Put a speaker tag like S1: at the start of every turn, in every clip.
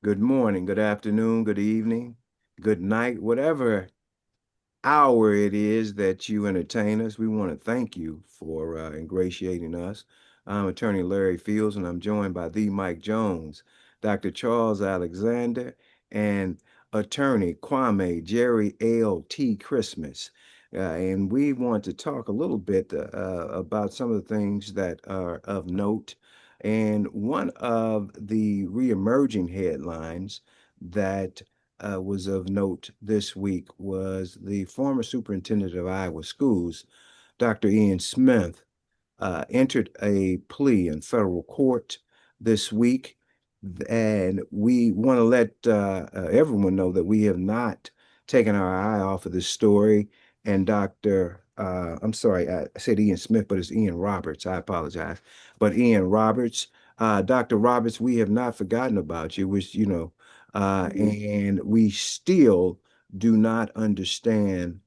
S1: good morning, good afternoon, good evening, good night, whatever hour it is that you entertain us. We want to thank you for ingratiating us. I'm Attorney Larry Fields, and I'm joined by the Mike Jones, Dr. Charles Alexander, and Attorney Kwame Jerry L.T. Christmas. And we want to talk a little bit about some of the things that are of note. And one of the reemerging headlines that was of note this week was the former superintendent of Iowa schools, Dr. Ian Smith, entered a plea in federal court this week. And we want to let everyone know that we have not taken our eye off of this story. And I'm sorry, I said Ian Smith, but it's Ian Roberts. I apologize. But Ian Roberts, Dr. Roberts, we have not forgotten about you, and we still do not understand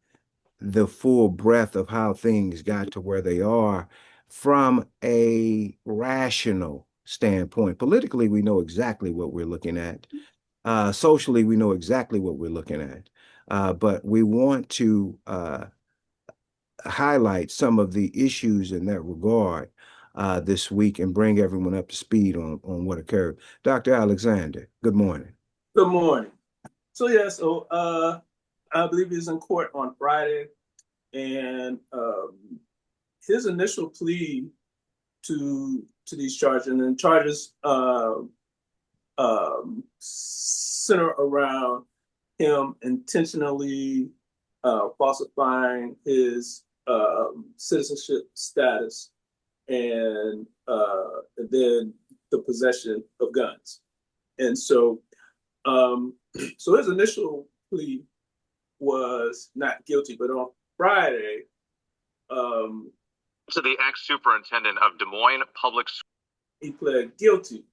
S1: the full breadth of how things got to where they are from a rational standpoint. Politically, we know exactly what we're looking at. Socially, we know exactly what we're looking at. But we want to highlight some of the issues in that regard this week and bring everyone up to speed on what occurred. Dr. Alexander, good morning.
S2: Good morning. I believe he's in court on Friday, and his initial plea to these charges, and then charges center around him intentionally falsifying his citizenship status, and then the possession of guns. And so his initial plea was not guilty, but on Friday,
S3: to the ex-superintendent of Des Moines Public Schools,
S2: he pled guilty.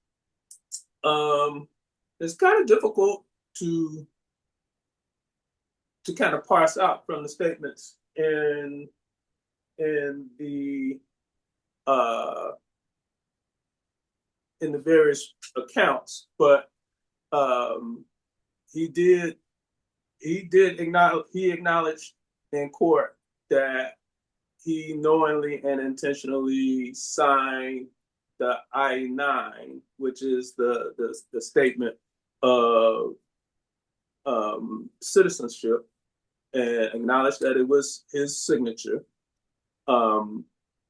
S2: It's kind of difficult to kind of parse out from the statements in the various accounts, but he acknowledged in court that he knowingly and intentionally signed the I-9, which is the statement of citizenship, and acknowledged that it was his signature.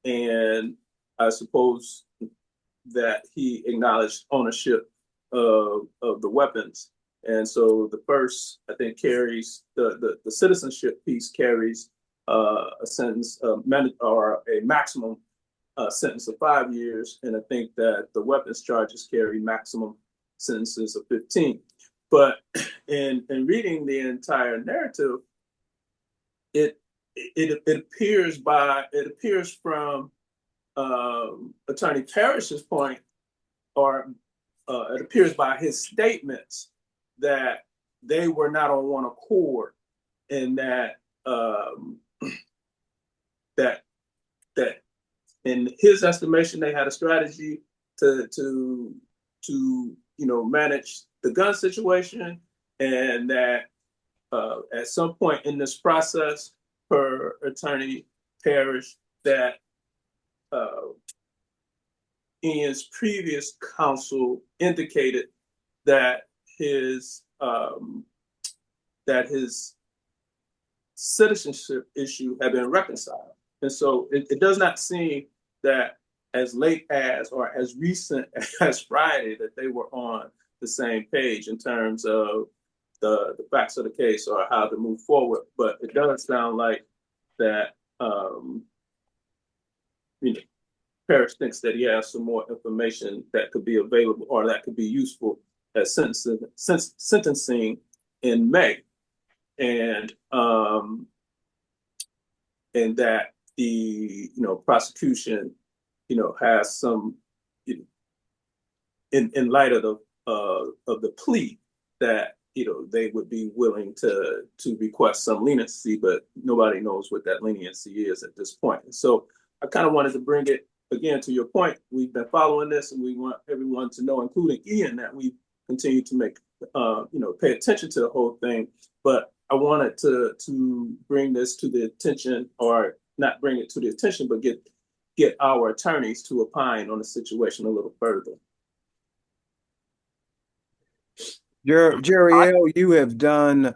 S2: And I suppose that he acknowledged ownership of the weapons. And so the first, I think, carries the citizenship piece carries a sentence or a maximum sentence of 5 years, and I think that the weapons charges carry maximum sentences of 15. But in reading the entire narrative, it appears from Attorney Parrish's point, or it appears by his statements, that they were not on one accord, and that in his estimation they had a strategy to manage the gun situation, and that at some point in this process, per Attorney Parrish, that Ian's previous counsel indicated that his citizenship issue had been reconciled. And so it does not seem that as late as or as recent as Friday that they were on the same page in terms of the facts of the case or how to move forward. But it does sound like that Parrish thinks that he has some more information that could be available or that could be useful as sentencing in May, and that the prosecution has some, in light of the plea, that they would be willing to request some leniency, but nobody knows what that leniency is at this point. And so I kind of wanted to bring it again to your point. We've been following this, and we want everyone to know, including Ian, that we've continue to make, pay attention to the whole thing. But I wanted to bring this to the attention, or not bring it to the attention, but get our attorneys to opine on the situation a little further.
S1: Jerry L., you have done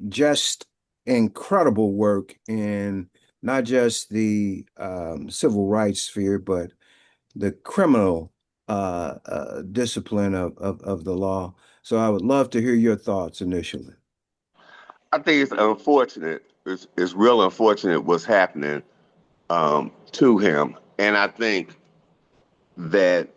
S1: just incredible work in not just the civil rights sphere, but the criminal discipline of the law. So I would love to hear your thoughts initially.
S4: I think it's unfortunate. It's real unfortunate what's happening to him. And I think that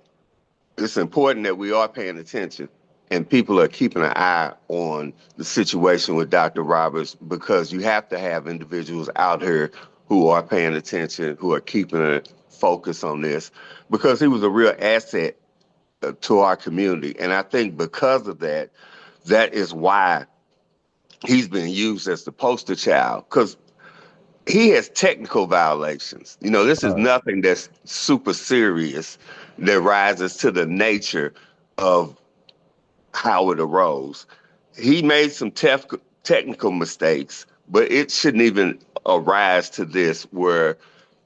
S4: it's important that we are paying attention and people are keeping an eye on the situation with Dr. Roberts, because you have to have individuals out here who are paying attention, who are keeping a focus on this, because he was a real asset to our community. And I think because of that, that is why he's been used as the poster child, because he has technical violations. This is nothing that's super serious that rises to the nature of how it arose. He made some technical mistakes, but it shouldn't even arise to this where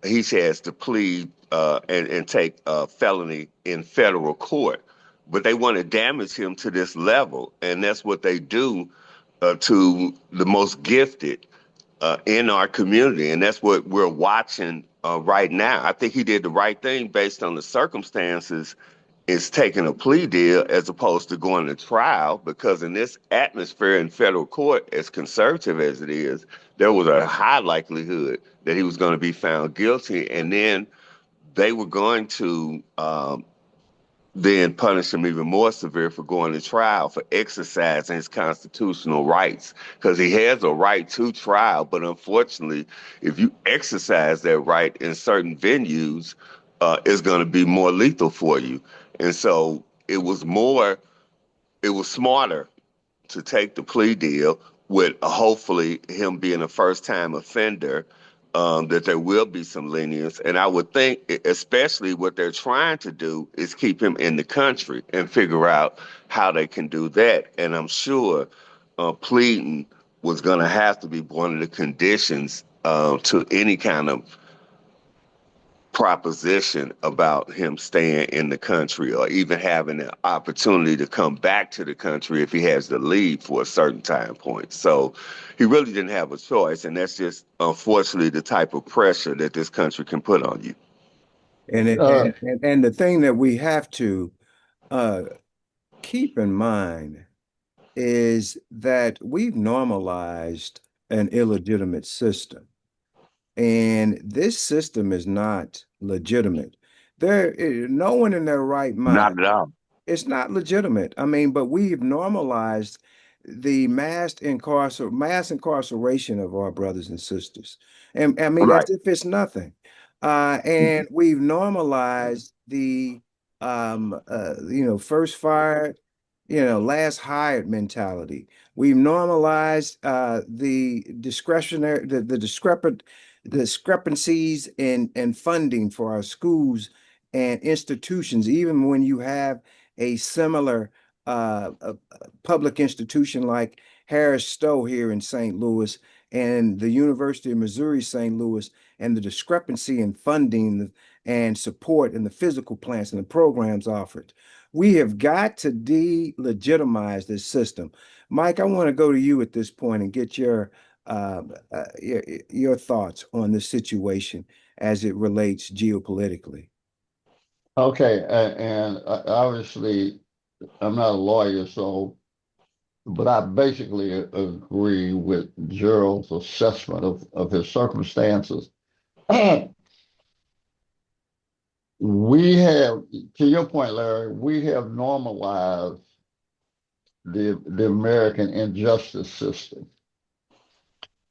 S4: he has to plead and take a felony in federal court. But they want to damage him to this level, and that's what they do to the most gifted in our community, and that's what we're watching right now. I think he did the right thing based on the circumstances, is taking a plea deal as opposed to going to trial, because in this atmosphere in federal court, as conservative as it is, there was a high likelihood that he was going to be found guilty, and then they were going to then punish him even more severe for going to trial, for exercising his constitutional rights, because he has a right to trial. But unfortunately, if you exercise that right in certain venues, it's going to be more lethal for you. And so it was smarter to take the plea deal with hopefully him being a first-time offender, that there will be some lenience. And I would think, especially what they're trying to do is keep him in the country and figure out how they can do that. And I'm sure pleading was going to have to be one of the conditions to any kind of proposition about him staying in the country, or even having an opportunity to come back to the country if he has to leave for a certain time point. So he really didn't have a choice, and that's just unfortunately the type of pressure that this country can put on you.
S1: And and the thing that we have to keep in mind is that we've normalized an illegitimate system. And this system is not legitimate. No one in their right mind.
S4: Not at all.
S1: It's not legitimate. I mean, but we've normalized the mass incarceration of our brothers and sisters. And I mean,
S4: Right.
S1: as if it's nothing. And we've normalized the first fired, last hired mentality. We've normalized the discrepancies in funding for our schools and institutions, even when you have a similar public institution like Harris Stowe here in St. Louis and the University of Missouri St. Louis, and the discrepancy in funding and support and the physical plants and the programs offered. We have got to delegitimize this system. Mike, I want to go to you at this point and get your thoughts on the situation as it relates geopolitically.
S5: Okay, and obviously, I'm not a lawyer, but I basically agree with Gerald's assessment of his circumstances. We have, to your point, Larry, we have normalized the American injustice system.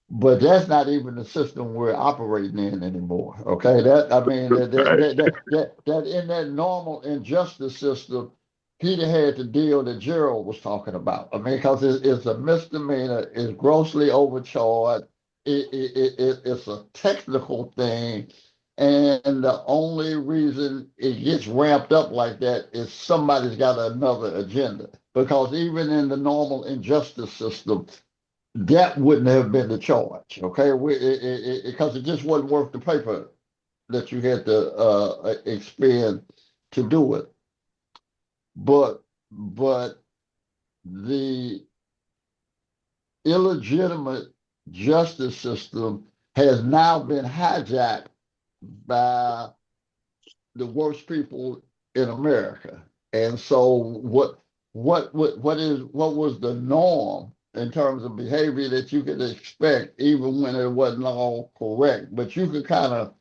S5: But that's not even the system we're operating in anymore. Okay, that in that normal injustice system, Peter had the deal that Gerald was talking about. I mean, because it's a misdemeanor, it's grossly overcharged, it's a technical thing, And the only reason it gets ramped up like that is somebody's got another agenda. Because even in the normal injustice system, that wouldn't have been the charge. Okay, because it just wasn't worth the paper that you had to expend to do it. But the illegitimate justice system has now been hijacked by the worst people in America. And so what was the norm in terms of behavior that you could expect even when it wasn't all correct, but you could kind of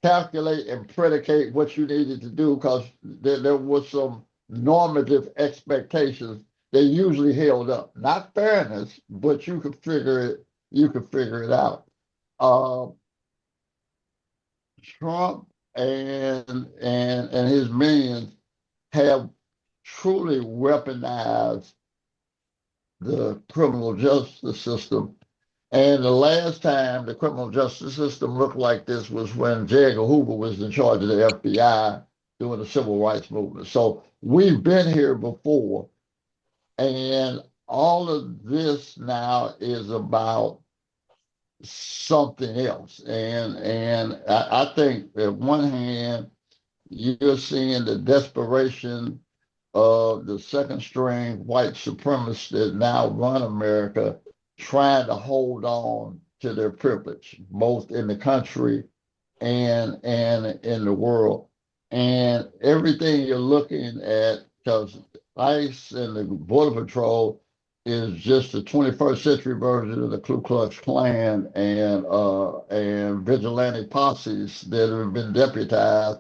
S5: calculate and predicate what you needed to do because there was some normative expectations that usually held up. Not fairness, but you could figure it out. Trump and his minions have truly weaponized the criminal justice system. And the last time the criminal justice system looked like this was when J. Edgar Hoover was in charge of the FBI during the civil rights movement. So we've been here before. And all of this now is about something else. And I think at one hand, you're seeing the desperation of the second string white supremacists that now run America trying to hold on to their privilege, both in the country and in the world. And everything you're looking at, because ICE and the Border Patrol is just the 21st century version of the Ku Klux Klan and vigilante posses that have been deputized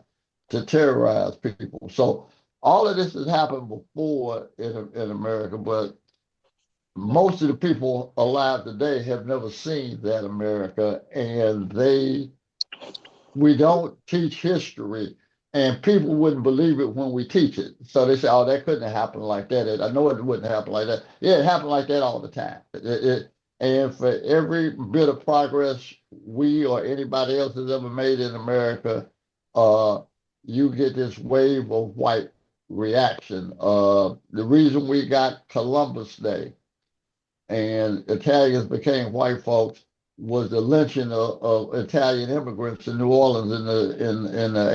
S5: to terrorize people. So all of this has happened before in America, but most of the people alive today have never seen that America, and we don't teach history, and people wouldn't believe it when we teach it. So they say, "Oh, that couldn't have happened like that." I know it wouldn't happen like that. Yeah, it happened like that all the time. And for every bit of progress we or anybody else has ever made in America, you get this wave of white reaction. The reason we got Columbus Day and Italians became white folks was the lynching of Italian immigrants in New Orleans in the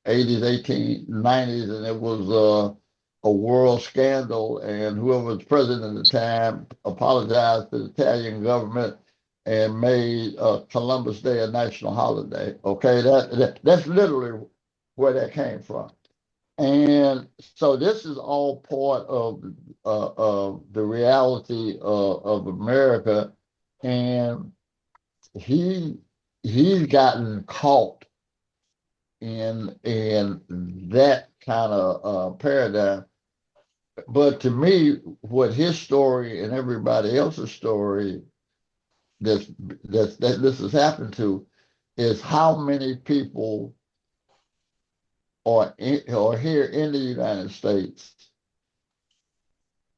S5: 1880s, 1890s, and it was a world scandal. And whoever was president at the time apologized to the Italian government and made Columbus Day a national holiday. Okay, that's literally where that came from. And so this is all part of the reality of America, and he's gotten caught in that kind of paradigm. But to me, what his story and everybody else's story that this has happened to is how many people are here in the United States,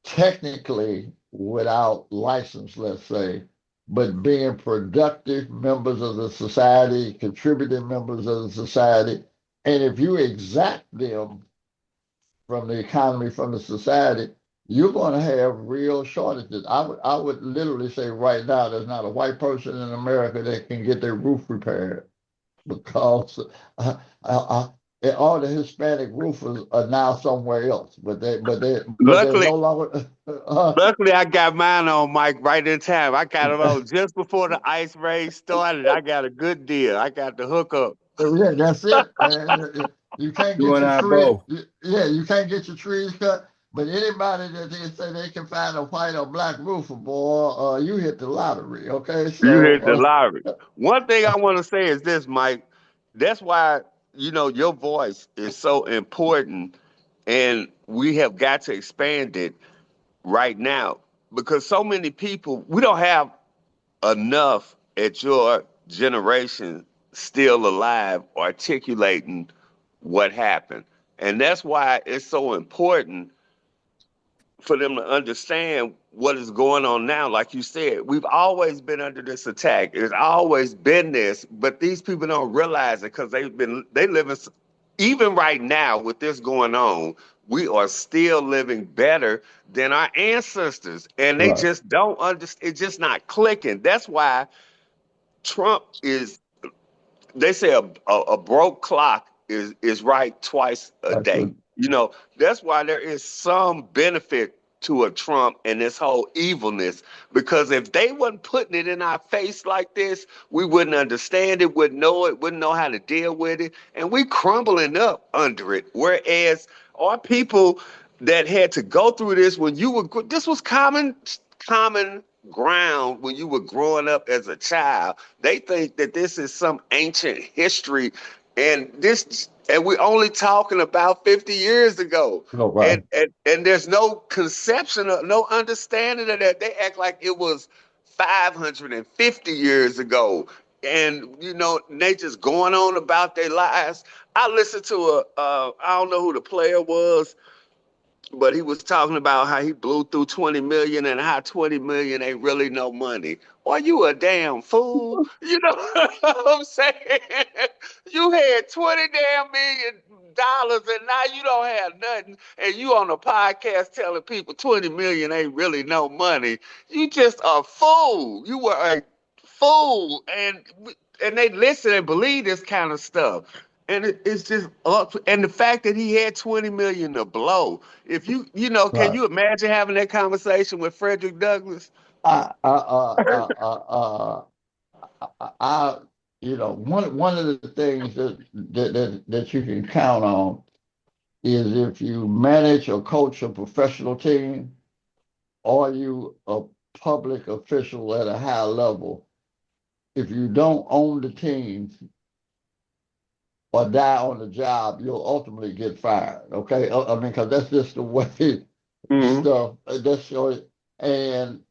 S5: technically without license, let's say, but being productive members of the society, contributing members of the society. And if you exact them from the economy, from the society, you're going to have real shortages. I would literally say right now, there's not a white person in America that can get their roof repaired because all the Hispanic roofers are now somewhere else, but they're
S4: Luckily,
S5: no longer.
S4: luckily, I got mine on, Mike, right in time. I got it on just before the ice race started. I got a good deal. I got the hookup.
S5: Yeah, that's it. You can't
S1: You
S5: get
S1: and
S5: your
S1: I
S5: tree.
S1: both.
S5: Yeah, you can't get your trees cut. But anybody that they say they can find a white or black roofer, boy, you hit the lottery. Okay,
S4: You hit the
S5: so
S4: lottery. One thing I want to say is this, Mike. That's why, your voice is so important, and we have got to expand it right now because so many people, we don't have enough at your generation still alive articulating what happened. And that's why it's so important for them to understand what is going on now. Like you said, we've always been under this attack. It's always been this, but these people don't realize it because they live in, even right now with this going on, we are still living better than our ancestors. And they
S5: Right.
S4: just don't understand. It's just not clicking. That's why Trump is, they say a broke clock is right twice a
S5: That's
S4: day.
S5: good.
S4: You know, that's why there is some benefit to a Trump and this whole evilness. Because if they wasn't putting it in our face like this, we wouldn't understand it, wouldn't know it, wouldn't know how to deal with it, and we crumbling up under it. Whereas our people that had to go through this when you were, this was common ground when you were growing up as a child. They think that this is some ancient history, and we're only talking about 50 years ago.
S5: No, right.
S4: And there's no conception of, no understanding of that. They act like it was 550 years ago. And you know, they just going on about their lives. I listened to I don't know who the player was, but he was talking about how he blew through 20 million and how 20 million ain't really no money. Are you a damn fool? You know what I'm saying? You had 20 damn $million and now you don't have nothing. And you on a podcast telling people 20 million ain't really no money. You just a fool. You were a fool. And they listen and believe this kind of stuff. And it's just up. And the fact that he had 20 million to blow. If you know, can
S5: Right.
S4: you imagine having that conversation with Frederick Douglass?
S5: I you know, one of the things that you can count on is if you manage or coach a professional team, or you a public official at a high level, if you don't own the team or die on the job, you'll ultimately get fired. Okay, I mean, because that's just the way
S4: Mm-hmm.
S5: stuff. That's your and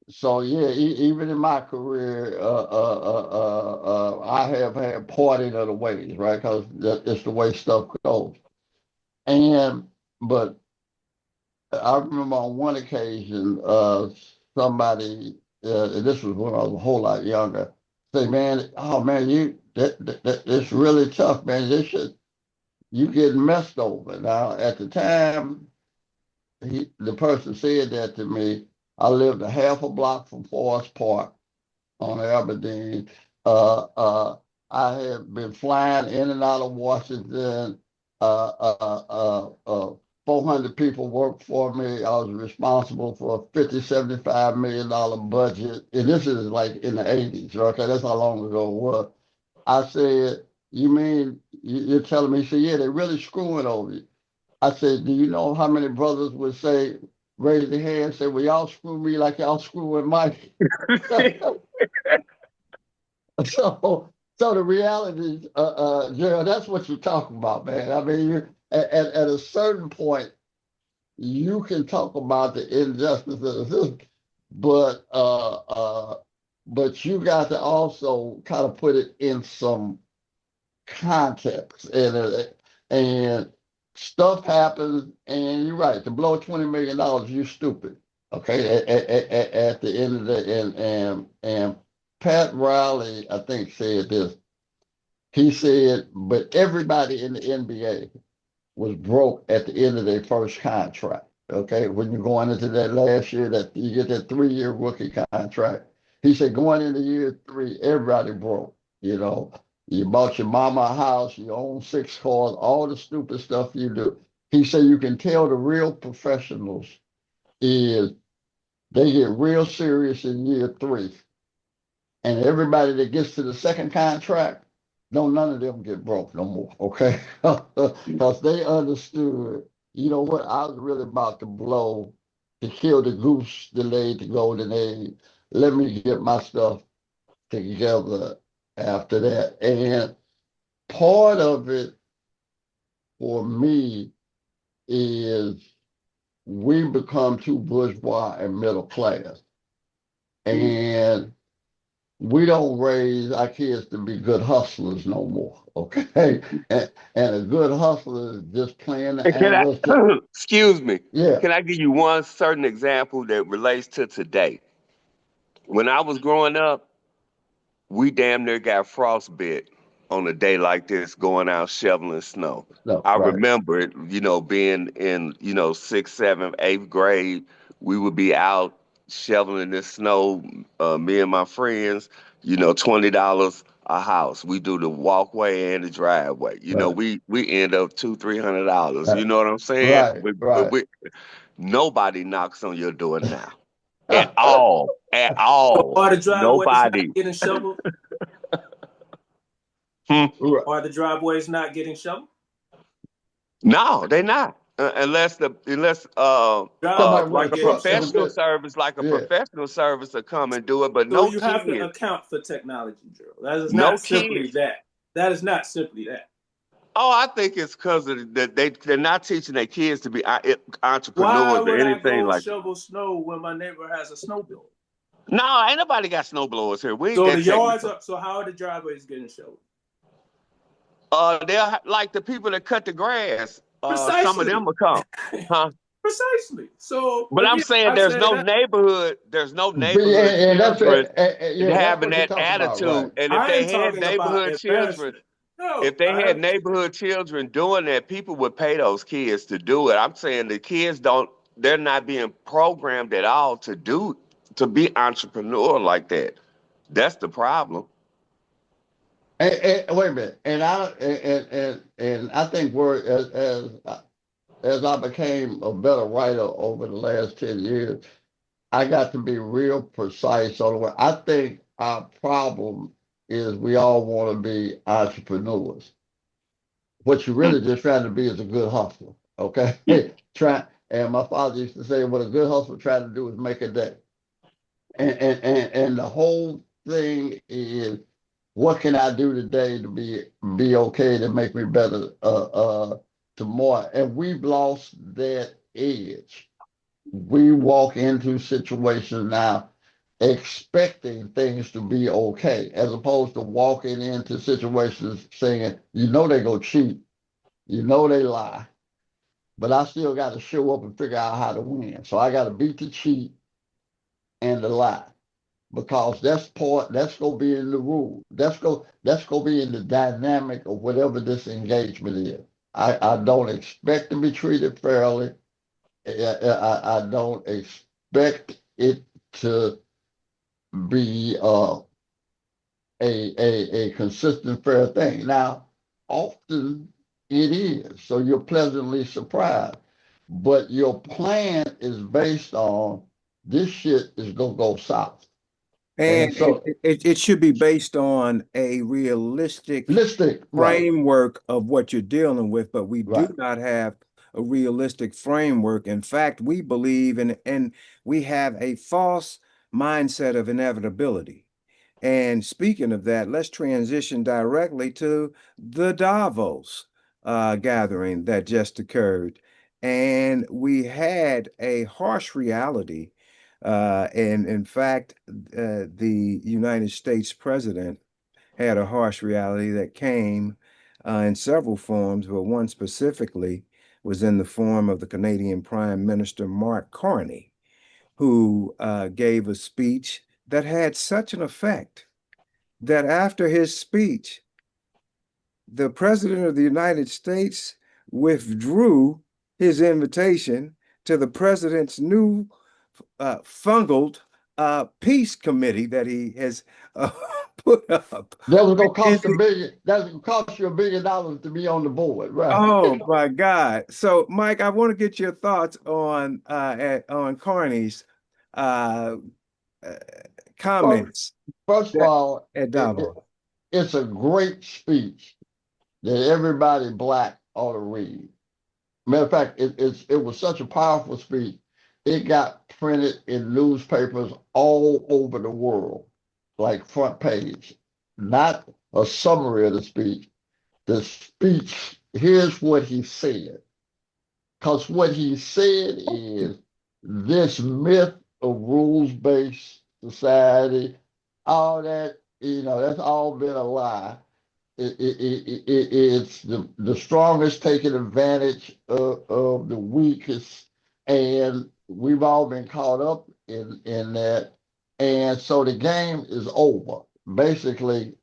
S5: so yeah. Even in my career, I have had parting of the ways, right? Because it's the way stuff goes. And but I remember on one occasion, somebody, and this was when I was a whole lot younger, say, "Man, oh man, it's really tough, man. You getting messed over." Now, at the time, the person said that to me. I lived a half a block from Forest Park on Aberdeen. Uh, uh, I had been flying in and out of Washington. Uh, uh, uh, uh, 400 people worked for me. I was responsible for a $50-75 million budget. And this is like in the 80s, okay? That's how long ago it was. I said, "You mean you're telling me?" He said, "Yeah, they're really screwing over you." I said, "Do you know how many brothers would say, raise their hand and say, well, y'all screw me like y'all screwing Mike?" So the reality is, Gerald, that's what you're talking about, man. I mean, at a certain point, you can talk about the injustice of the system, but but you got to also kind of put it in some context, and stuff happens, and you're right. To blow $20 million, you're stupid. Okay, at the end of the and Pat Riley, I think, said this. He said, but everybody in the NBA was broke at the end of their first contract. Okay, when you're going into that last year, that you get that 3-year rookie contract. He said, going into year 3, everybody broke. You know, you bought your mama a house, you own 6 cars, all the stupid stuff you do. He said you can tell the real professionals is they get real serious in year 3, and everybody that gets to the second contract, don't none of them get broke no more, okay? Because they understood, you know what, I was really about to blow, to kill the goose that laid the golden egg. Let me get my stuff together after that. And part of it for me is we become too bourgeois and middle class. And we don't raise our kids to be good hustlers no more. Okay. And a good hustler is just playing the
S4: And can I,
S5: angles to,
S4: excuse me,
S5: yeah,
S4: can I give you one certain example that relates to today? When I was growing up, we damn near got frostbit on a day like this going out shoveling snow.
S5: no,
S4: I
S5: right.
S4: remember it, being in, sixth, seventh, eighth grade, we would be out shoveling this snow, me and my friends, $20 a house. We do the walkway and the driveway.
S5: Right.
S4: We end up $200-300.
S5: Right.
S4: You know what I'm saying?
S5: Right. Right.
S4: Nobody knocks on your door now. At all. At all.
S2: Are the driveways not
S4: Nobody.
S2: getting shoveled?
S4: Hmm.
S2: Are the driveways not getting shoveled?
S4: No, they not. Unless
S5: Somebody with
S2: Driveways
S5: a
S2: are
S4: like a
S2: getting
S5: truck can
S2: shoveled.
S5: do
S4: professional
S5: it.
S4: service,
S5: Yeah.
S4: will come and do it, but
S2: So
S4: no
S2: you have to
S4: kids.
S2: account for technology, Gerald. That is
S4: No
S2: not simply
S4: kids.
S2: that. That is not simply that.
S4: Oh, I think it's because of that they're not teaching their kids to be
S2: Why
S4: entrepreneurs or
S2: would I
S4: anything
S2: go
S4: like that.
S2: shovel snow when my neighbor has a snowblower?
S4: No, ain't nobody got snowblowers here. We ain't
S2: So the
S4: that
S2: yards
S4: technical.
S2: are. So how are the driveways getting shoveled?
S4: They're like the people that cut the grass. Some of them
S2: Precisely.
S4: will come, huh?
S2: Precisely. So
S4: But I'm
S2: again,
S4: saying
S2: I say that
S4: there's no
S5: Yeah,
S4: neighborhood
S5: and that's
S4: children
S5: yeah, that's
S4: having
S5: what you're
S4: that
S5: talking about, right?
S4: attitude. And if
S2: I
S4: they
S2: am
S4: had
S2: talking about
S4: neighborhood children,
S2: embarrassment. No,
S4: if they
S2: I
S4: had
S2: am.
S4: neighborhood children doing that, people would pay those kids to do it. I'm saying the kids they're not being programmed at all to be entrepreneur like that. That's the problem.
S5: And wait a minute, and I think we're as I became a better writer over the last 10 years, I got to be real precise on the way. I think our problem is we all want to be entrepreneurs. What you're
S4: Mm.
S5: really just trying to be is a good hustler. Okay, and my father used to say, what a good hustler trying to do is make a day. And the whole thing is, what can I do today to be okay to make me better tomorrow? And we've lost that edge. We walk into situations now expecting things to be okay, as opposed to walking into situations saying, they go cheat, they lie, but I still got to show up and figure out how to win. So I got to beat the cheat and the lie, because that's gonna be in the rule. That's gonna be in the dynamic of whatever this engagement is. I don't expect to be treated fairly. I don't expect it to be a consistent fair thing. Now, often it is, so you're pleasantly surprised. But your plan is based on this shit is gonna go south. And
S1: And
S5: so
S1: it should be based on a realistic
S5: listing, right,
S1: framework of what you're dealing with, but we do
S5: right.
S1: not have a realistic framework. In fact, we believe in, and we have a false mindset of inevitability. And speaking of that, let's transition directly to the Davos gathering that just occurred. And we had a harsh reality. And in fact, the United States president had a harsh reality that came in several forms, but one specifically was in the form of the Canadian Prime Minister Mark Carney, who gave a speech that had such an effect that after his speech, the President of the United States withdrew his invitation to the president's new fungled peace committee that he has put up.
S5: That was gonna
S1: And
S5: cost a billion. That's gonna cost you $1 billion to be on the board, right?
S1: oh my God. So Mike, I want to get your thoughts on Carney's uh, uh,
S5: Well,
S1: comments
S5: first of
S1: that,
S5: all,
S1: at Davos.
S5: it's a great speech that everybody black ought to read. Matter of fact, it was such a powerful speech. It got printed in newspapers all over the world, like front page. Not a summary of the speech. The speech, here's what he said. Because what he said is this myth of rules-based society, all that, that's all been a lie. It's the strongest taking advantage of the weakest, and we've all been caught up in that, and so the game is over. Basically,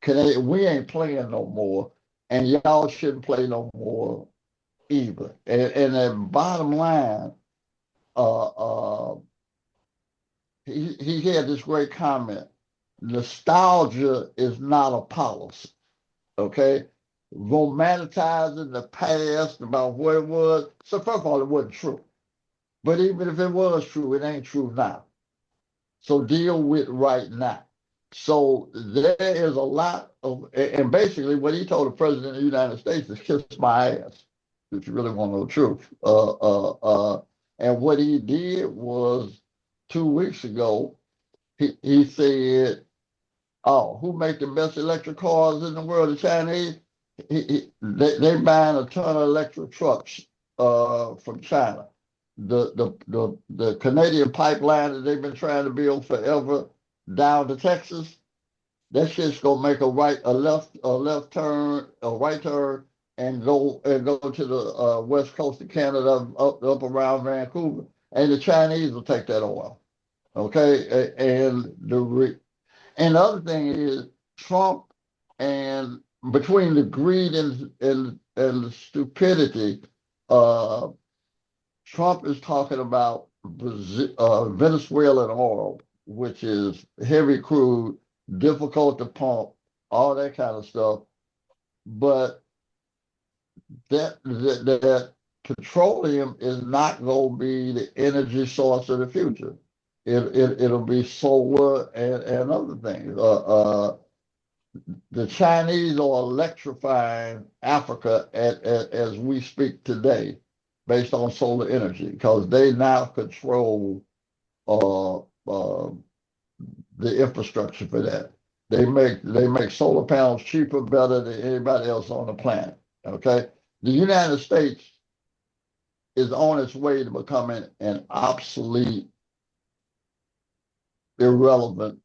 S5: we ain't playing no more, and y'all shouldn't play no more either. And the bottom line, uh, uh, he had this great comment. Nostalgia is not a policy. Okay, romanticizing the past about what it was. So first of all, it wasn't true. But even if it was true, it ain't true now. So deal with right now. So there is a lot of, and basically what he told the president of the United States is kiss my ass, if you really want to know the truth. And what he did was 2 weeks ago, he said, oh, who make the best electric cars in the world? The Chinese. They buying a ton of electric trucks from China. The Canadian pipeline that they've been trying to build forever down to Texas, that shit's gonna make a left turn, a right turn, and go to the west coast of Canada, up around Vancouver, and the Chinese will take that oil. Okay, and the other thing is Trump, and between the greed and the stupidity, uh, Trump is talking about Venezuelan oil, which is heavy crude, difficult to pump, all that kind of stuff. But that petroleum is not going to be the energy source of the future. It'll be solar and other things. The Chinese are electrifying Africa as we speak today, based on solar energy, because they now control uh, uh, the infrastructure for that. They make solar panels cheaper, better than anybody else on the planet. Okay, the United States is on its way to becoming an obsolete, irrelevant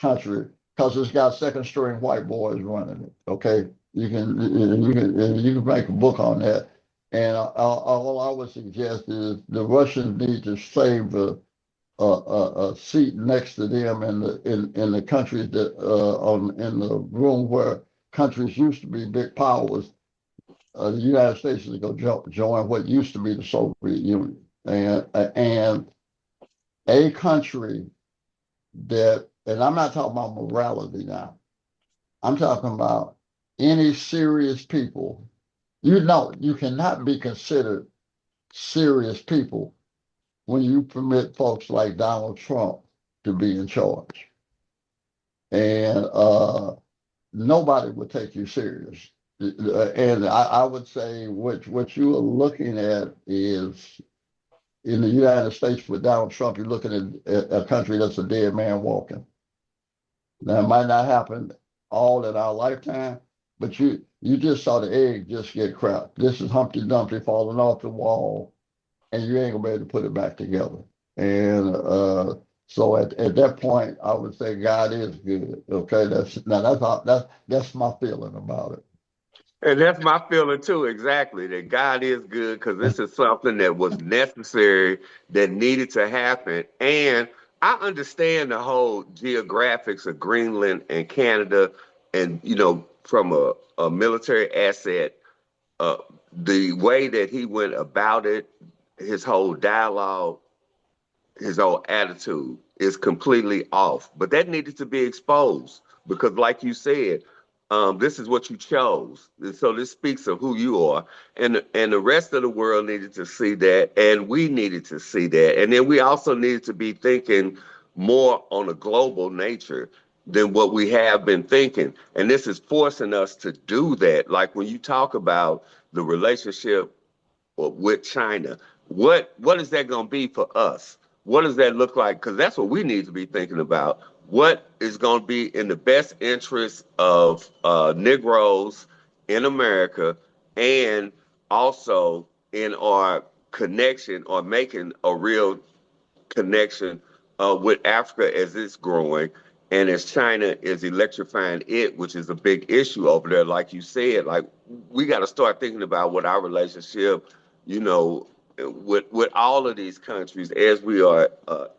S5: country because it's got second string white boys running it. Okay, you can make a book on that. And all I would suggest is the Russians need to save a seat next to them in the countries that in the room where countries used to be big powers. The United States is going to join what used to be the Soviet Union, and a country that, and I'm not talking about morality now. I'm talking about any serious people. You cannot be considered serious people when you permit folks like Donald Trump to be in charge. And nobody would take you serious. And I would say what you are looking at is, in the United States with Donald Trump, you're looking at a country that's a dead man walking. Now, it might not happen all in our lifetime, but you just saw the egg just get cracked. This is Humpty Dumpty falling off the wall, and you ain't gonna be able to put it back together. And so at that point, I would say God is good. Okay, that's my feeling about it.
S4: And that's my feeling too, exactly, that God is good, because this is something that was necessary, that needed to happen. And I understand the whole geographics of Greenland and Canada, and, from a military asset, the way that he went about it, his whole dialogue, his whole attitude is completely off. But that needed to be exposed because, like you said, this is what you chose. And so this speaks of who you are. And the rest of the world needed to see that, and we needed to see that. And then we also needed to be thinking more on a global nature than what we have been thinking. And this is forcing us to do that. Like when you talk about the relationship with China, what is that going to be for us? What does that look like? Because that's what we need to be thinking about. What is going to be in the best interest of Negroes in America, and also in our connection, or making a real connection with Africa as it's growing, And as China is electrifying it, which is a big issue over there, like you said, like we got to start thinking about what our relationship, you know, with all of these countries as we are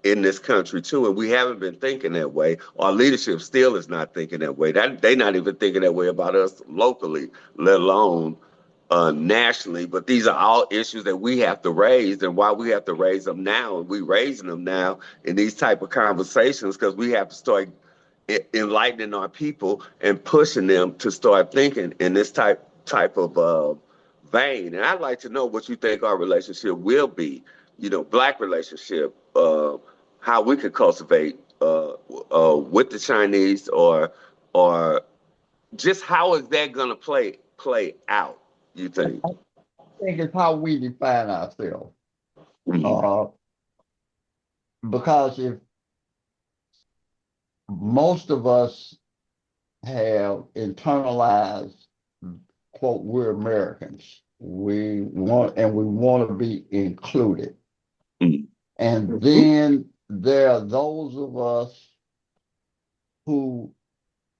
S4: in this country too. And we haven't been thinking that way. Our leadership still is not thinking that way. They're not even thinking that way about us locally, let alone nationally. But these are all issues that we have to raise, and why we have to raise them now. And we raising them now in these type of conversations because we have to start enlightening our people and pushing them to start thinking in this type of vein. And I'd like to know what you think our relationship will be, you know, Black relationship, how we could cultivate with the Chinese, or just how is that going to play out, you think?
S5: I think it's how we define ourselves.
S4: Mhm.
S5: Because if most of us have internalized, quote, we're Americans. We want to be included.
S4: Mhm.
S5: And then there are those of us who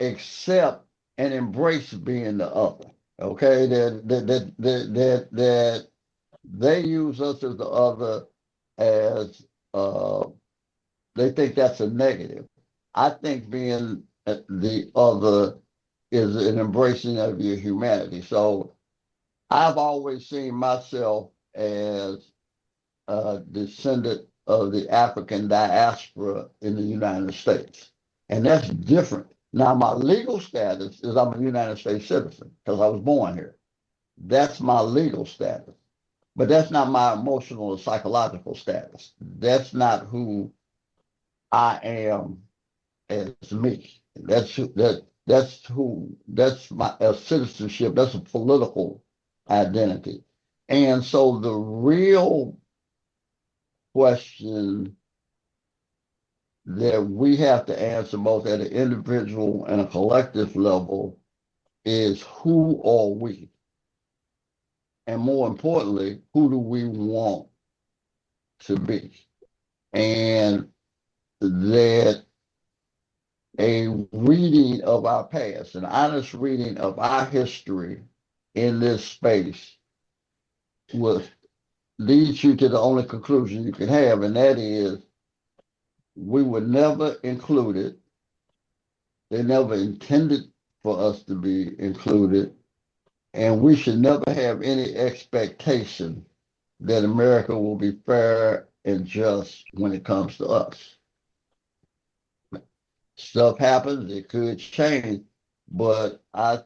S5: accept and embrace being the other. Okay, that they use us as the other as they think that's a negative. I think being the other is an embracing of your humanity. So I've always seen myself as a descendant of the African diaspora in the United States. And that's different. Now, my legal status is I'm a United States citizen because I was born here. That's my legal status. But that's not my emotional or psychological status. That's not who I am as me. That's my citizenship. That's a political identity. And so the real question that we have to answer both at an individual and a collective level is who are we? And more importantly, who do we want to be? And that a reading of our past, an honest reading of our history in this space will lead you to the only conclusion you can have, and that is we were never included. They never intended for us to be included, and we should never have any expectation that America will be fair and just when it comes to us. Stuff happens, it could change, but I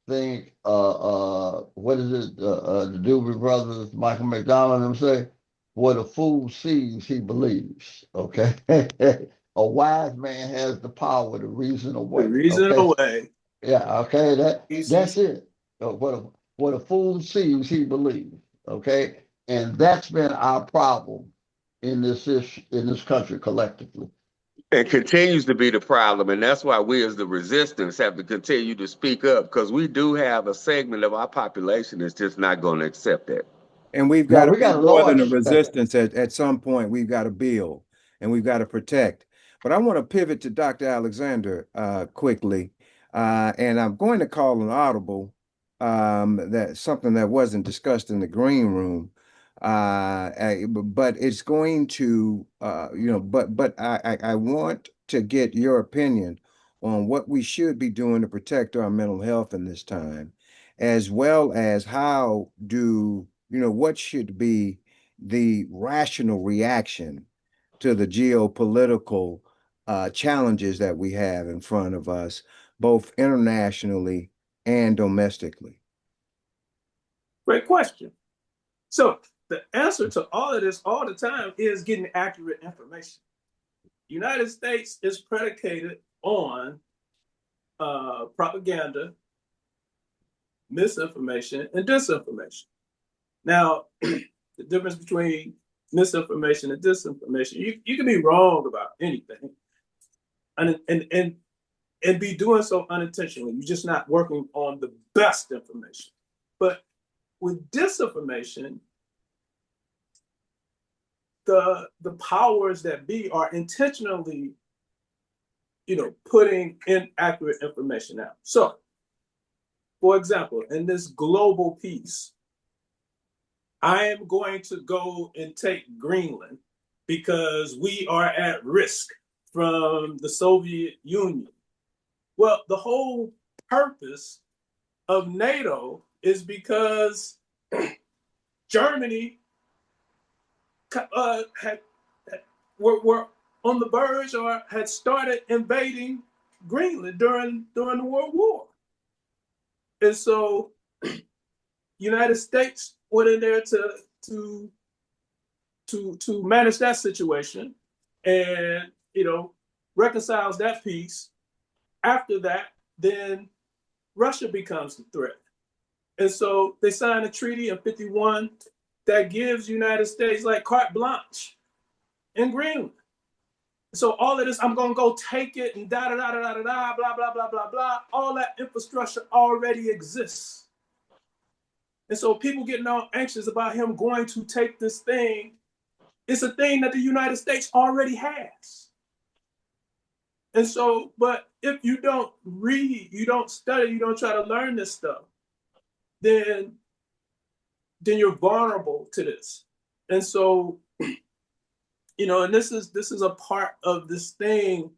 S5: think what is it the Doobie Brothers, Michael McDonald them say, what a fool sees he believes. Okay. A wise man has the power to reason
S2: The
S5: away.
S2: reason
S5: Okay.
S2: away.
S5: Yeah, okay,
S2: Easy.
S5: that's it. What a fool sees he believes. Okay. And that's been our problem in this country collectively.
S4: And continues to be the problem. And that's why we as the resistance have to continue to speak up, because we do have a segment of our population that's just not going to accept that.
S1: And we've
S5: Now
S1: got to
S5: we
S1: be
S5: got a
S1: more than a
S5: large
S1: resistance at some point. We've got to build and we've got to protect. But I want to pivot to Dr. Alexander quickly. And I'm going to call an audible that something that wasn't discussed in the green room. But it's going to, but I want to get your opinion on what we should be doing to protect our mental health in this time, as well as how what should be the rational reaction to the geopolitical challenges that we have in front of us, both internationally and domestically?
S2: Great question. So the answer to all of this all the time is getting accurate information. The United States is predicated on propaganda, misinformation, and disinformation. Now, the difference between misinformation and disinformation, you can be wrong about anything and be doing so unintentionally. You're just not working on the best information. But with disinformation, the powers that be are intentionally, putting inaccurate information out. So, for example, in this global peace, I am going to go and take Greenland because we are at risk from the Soviet Union. Well, the whole purpose of NATO is because Germany were on the verge or had started invading Greenland during the World War. And so United States went in there to manage that situation and reconciles that peace. After that, then Russia becomes the threat. And so they signed a treaty in 1951 that gives United States like carte blanche in Greenland. So all of this, I'm gonna go take it and blah blah blah blah blah. All that infrastructure already exists. And so people getting all anxious about him going to take this thing. It's a thing that the United States already has. And so, but if you don't read, you don't study, you don't try to learn this stuff, then you're vulnerable to this. And so, and this is a part of this thing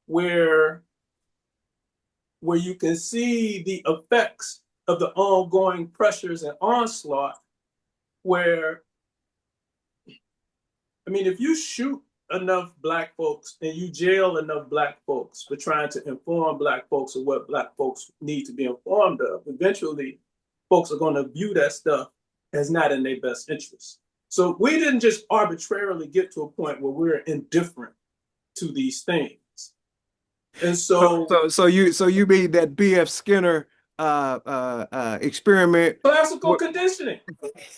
S2: where you can see the effects of the ongoing pressures and onslaught where, if you shoot enough Black folks and you jail enough Black folks for trying to inform Black folks of what Black folks need to be informed of, eventually folks are going to view that stuff as not in their best interest. So we didn't just arbitrarily get to a point where we're indifferent to these things. And so
S1: you mean that B.F. Skinner experiment?
S2: Classical conditioning.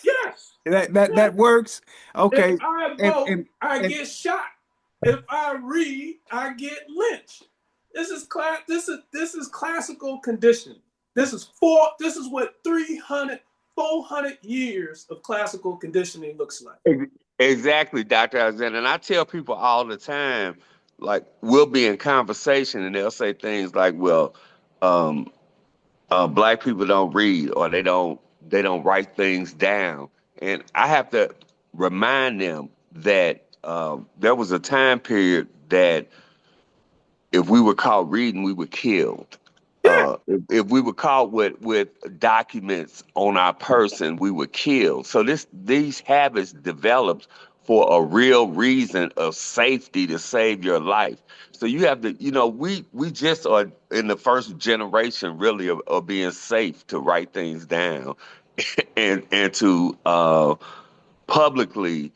S2: Yes.
S1: That works. Okay.
S2: If I vote, I get shot. If I read, I get lynched. This is classical conditioning. This is what 400 years of classical conditioning looks like.
S4: Exactly, Dr. Alexander. And I tell people all the time, like, we'll be in conversation and they'll say things like, well, Black people don't read or they don't write things down. And I have to remind them that there was a time period that if we were caught reading, we were killed. If we were caught with documents on our person, we were killed. So these habits developed for a real reason of safety to save your life. So you have to, we just are in the first generation really of being safe to write things down and to publicly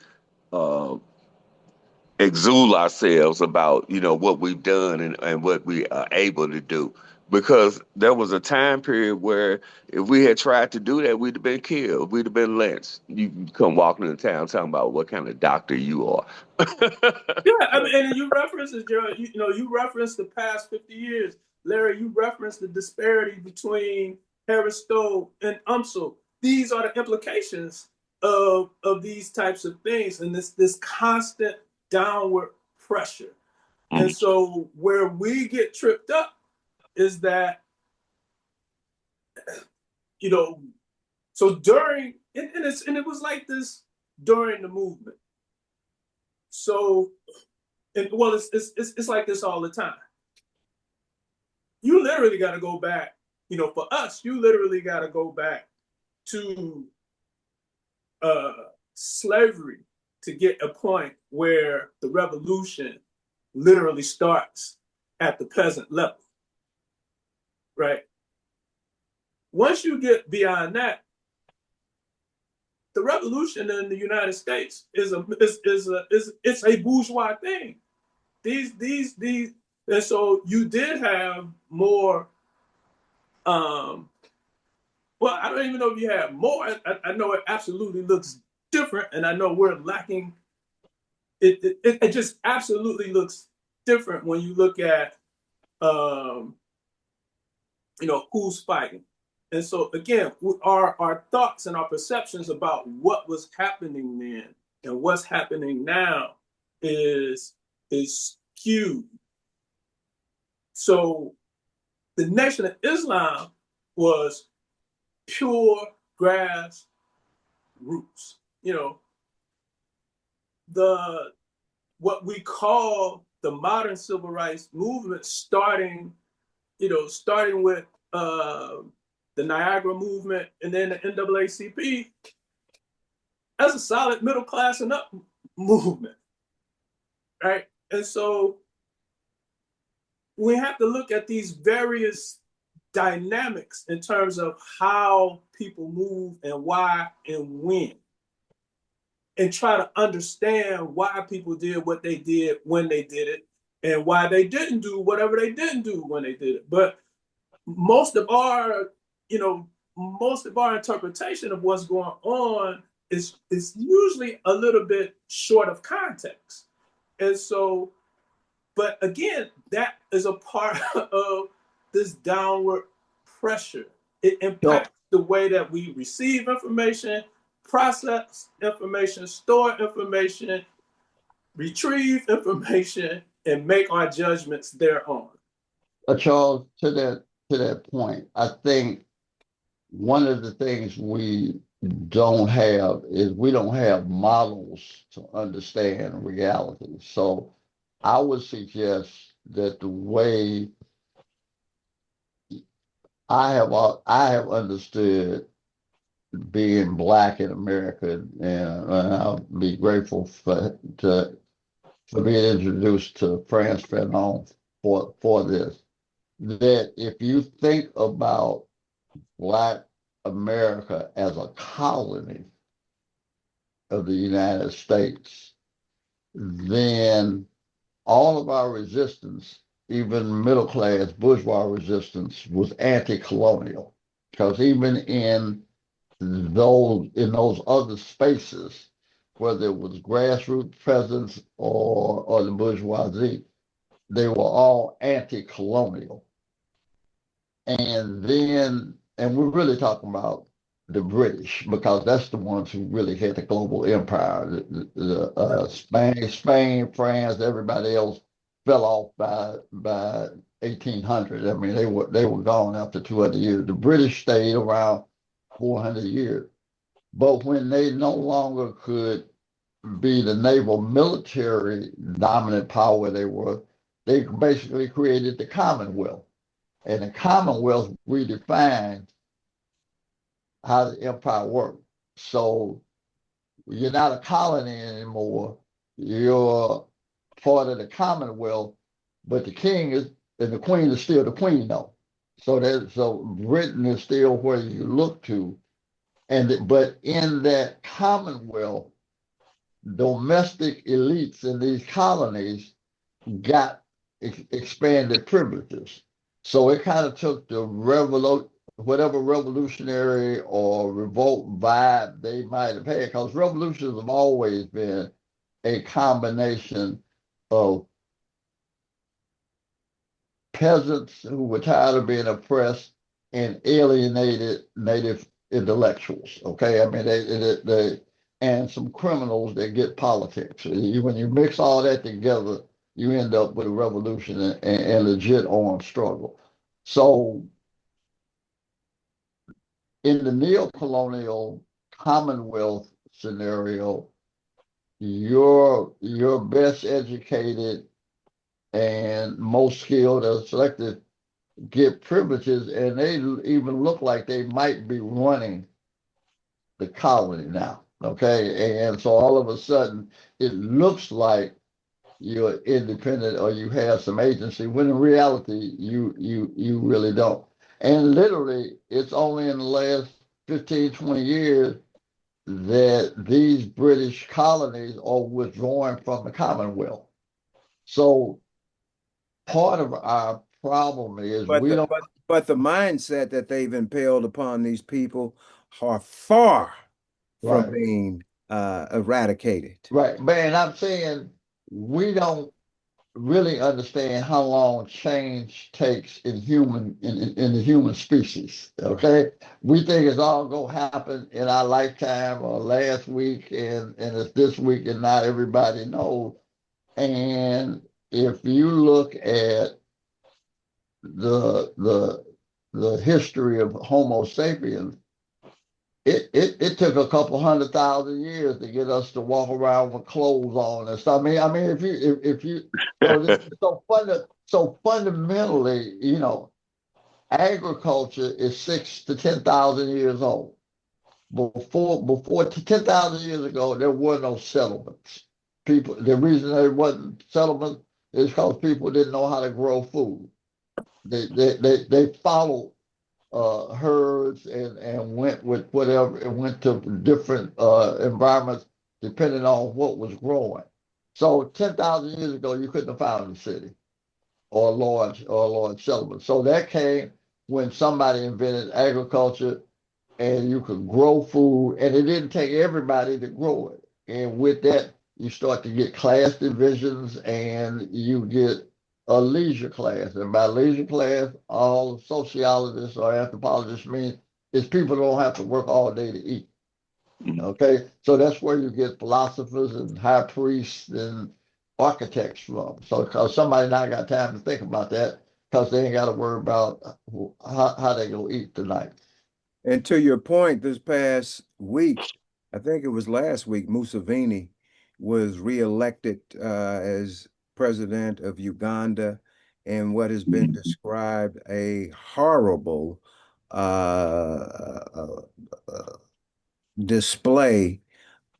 S4: exude ourselves about, what we've done and what we are able to do. Because there was a time period where if we had tried to do that, we'd have been killed. We'd have been lynched. You come walking into town talking about what kind of doctor you are.
S2: Yeah, and you referenced it, Gerald. You referenced the past 50 years. Larry, you referenced the disparity between Harris Stowe and UMSL. These are the implications of these types of things and this constant downward pressure. Mm-hmm. And so where we get tripped up is that, so during, and it was like this during the movement. So, it's like this all the time. You literally got to go back, for us, you literally got to go back to slavery to get a point where the revolution literally starts at the peasant level. Right. Once you get beyond that, the revolution in the United States is a bourgeois thing. These, and so you did have more. Well, I don't even know if you have more. I know it absolutely looks different, and I know we're lacking. It just absolutely looks different when you look at. Who's fighting. And so again, our thoughts and our perceptions about what was happening then and what's happening now is skewed. So the Nation of Islam was pure grassroots. You know, the what we call the modern civil rights movement, starting with the Niagara movement and then the NAACP, as a solid middle class and up movement, right? And so we have to look at these various dynamics in terms of how people move and why and when, and try to understand why people did what they did when they did it and why they didn't do whatever they didn't do when they did it. But most of our, most of our interpretation of what's going on is usually a little bit short of context. And so, but again, that is a part of this downward pressure. It impacts the way that we receive information, process information, store information, retrieve information, and make our judgments thereon.
S5: Charles, to that point, I think one of the things we don't have is we don't have models to understand reality. So I would suggest that the way I have understood being Black in America, and I'll be grateful for being introduced to Frantz Fanon for this. That if you think about Black America as a colony of the United States, then all of our resistance, even middle class bourgeois resistance, was anti-colonial. Because even in those other spaces, whether it was grassroots peasants or the bourgeoisie, they were all anti-colonial. And we're really talking about the British, because that's the ones who really had the global empire. Spain, France, everybody else fell off by 1800. I mean, they were gone after 200 years. The British stayed around 400 years. But when they no longer could be the naval military dominant power they basically created the Commonwealth. And the Commonwealth redefined how the empire worked. So you're not a colony anymore. You're part of the Commonwealth, but the king and the queen is still the queen, though. So Britain is still where you look to, but in that Commonwealth, domestic elites in these colonies got expanded privileges. So it kind of took the whatever revolutionary or revolt vibe they might have had, because revolutions have always been a combination of peasants who were tired of being oppressed and alienated native intellectuals. Okay, I mean they and some criminals that get politics. When you mix all that together, you end up with a revolution and legit armed struggle. So in the neo-colonial Commonwealth scenario, your best educated and most skilled or selected get privileges, and they even look like they might be running the colony now. Okay, and so all of a sudden it looks like you're independent or you have some agency, when in reality you really don't. And literally, it's only in the last 15, 20 years that these British colonies are withdrawing from the Commonwealth. So part of our problem is
S1: But the mindset that they've impelled upon these people are far from being eradicated.
S5: Right, man. I'm saying we don't really understand how long change takes in the human species. Okay, we think it's all gonna happen in our lifetime or last week, and it's this week, and not everybody knows. And if you look at the history of Homo sapiens, it took a couple 100,000 years to get us to walk around with clothes on and stuff. I mean, if you so fundamentally, agriculture is 6 to 10,000 years old. Before 10,000 years ago, there were no settlements. The reason there wasn't settlements is because people didn't know how to grow food. They followed herds and went with whatever and went to different environments depending on what was growing. So 10,000 years ago, you couldn't have found a city or a large settlement. So that came when somebody invented agriculture and you could grow food, and it didn't take everybody to grow it. And with that, you start to get class divisions and you get a leisure class. And by leisure class, all sociologists or anthropologists mean is people don't have to work all day to eat. Okay, so that's where you get philosophers and high priests and architects from. So, because somebody not got time to think about that, because they ain't got to worry about how they gonna eat tonight.
S1: And to your point, this past week, I think it was last week, Museveni was reelected as president of Uganda in what has been described a horrible display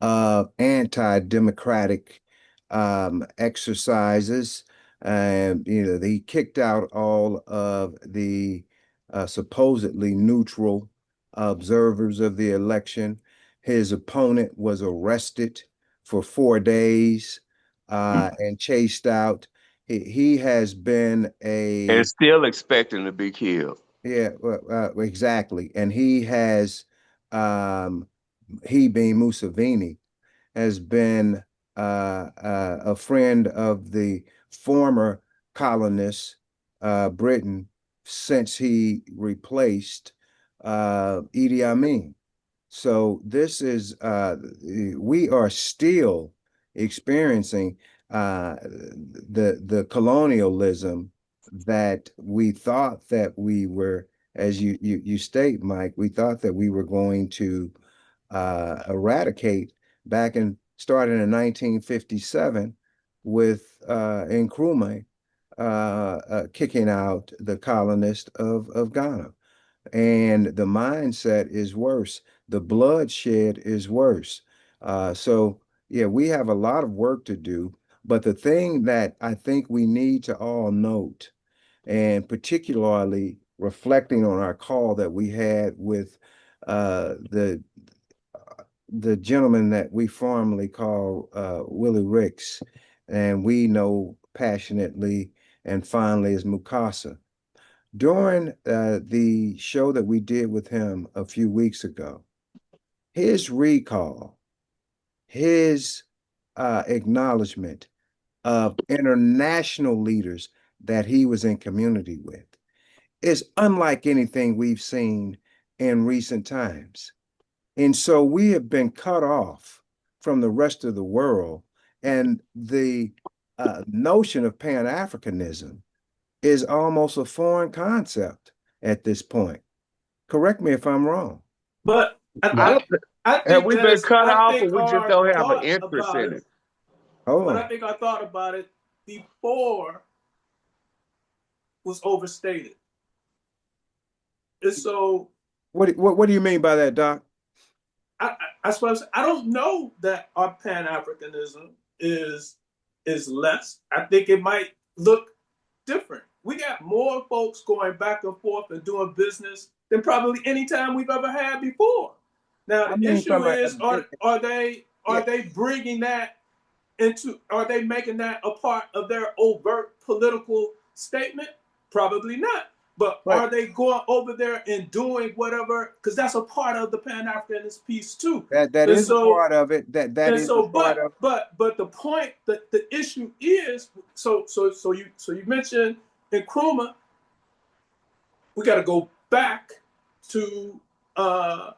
S1: of anti-democratic exercises. He kicked out all of the supposedly neutral observers of the election. His opponent was arrested for 4 days and chased out. He has been
S4: And still expecting to be killed.
S1: yeah, exactly. And he being Museveni, has been a friend of the former colonists, Britain, since he replaced Idi Amin. So this is we are still experiencing the colonialism that we thought that we were, as you state, Mike, we thought that we were going to eradicate back in starting in 1957 with Nkrumah kicking out the colonists of Ghana. And the mindset is worse. The bloodshed is worse. So, yeah, we have a lot of work to do. But the thing that I think we need to all note, and particularly reflecting on our call that we had with the gentleman that we formerly call Willie Ricks, and we know passionately and fondly as Mukasa. During the show that we did with him a few weeks ago, his recall, his acknowledgement of international leaders that he was in community with is unlike anything we've seen in recent times. And so we have been cut off from the rest of the world. And the notion of Pan-Africanism is almost a foreign concept at this point. Correct me if I'm wrong.
S2: But
S4: Have we been cut off, or we just don't have an interest in it?
S1: Hold
S2: But
S1: on.
S2: I think our thought about it before was overstated. And so
S1: What do you mean by that, Doc?
S2: I suppose I don't know that our Pan-Africanism is less. I think it might look different. We got more folks going back and forth and doing business than probably any time we've ever had before. Now the issue is, are they bringing that into? Are they making that a part of their overt political statement? Probably not. But are they going over there and doing whatever? Because that's a part of the Pan-Africanist piece too.
S1: That is a part of it. That is a part of.
S2: But the point, the issue is, so you mentioned Nkrumah. We got to go back to Bandung,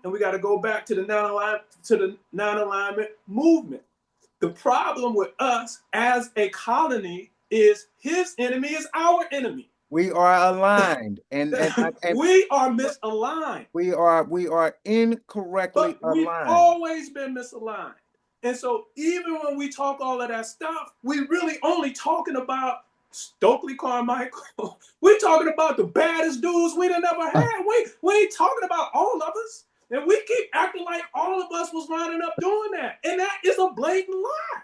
S2: and we got to go back to the non-alignment movement. The problem with us as a colony is his enemy is our enemy.
S1: We are aligned, and
S2: We are misaligned.
S1: we are incorrectly
S2: But we've
S1: aligned.
S2: always been misaligned. And so even when we talk all of that stuff, we really only talking about Stokely Carmichael. We're talking about the baddest dudes we done ever had. We ain't talking about all of us. And we keep acting like all of us was lining up doing that. And that is a blatant lie.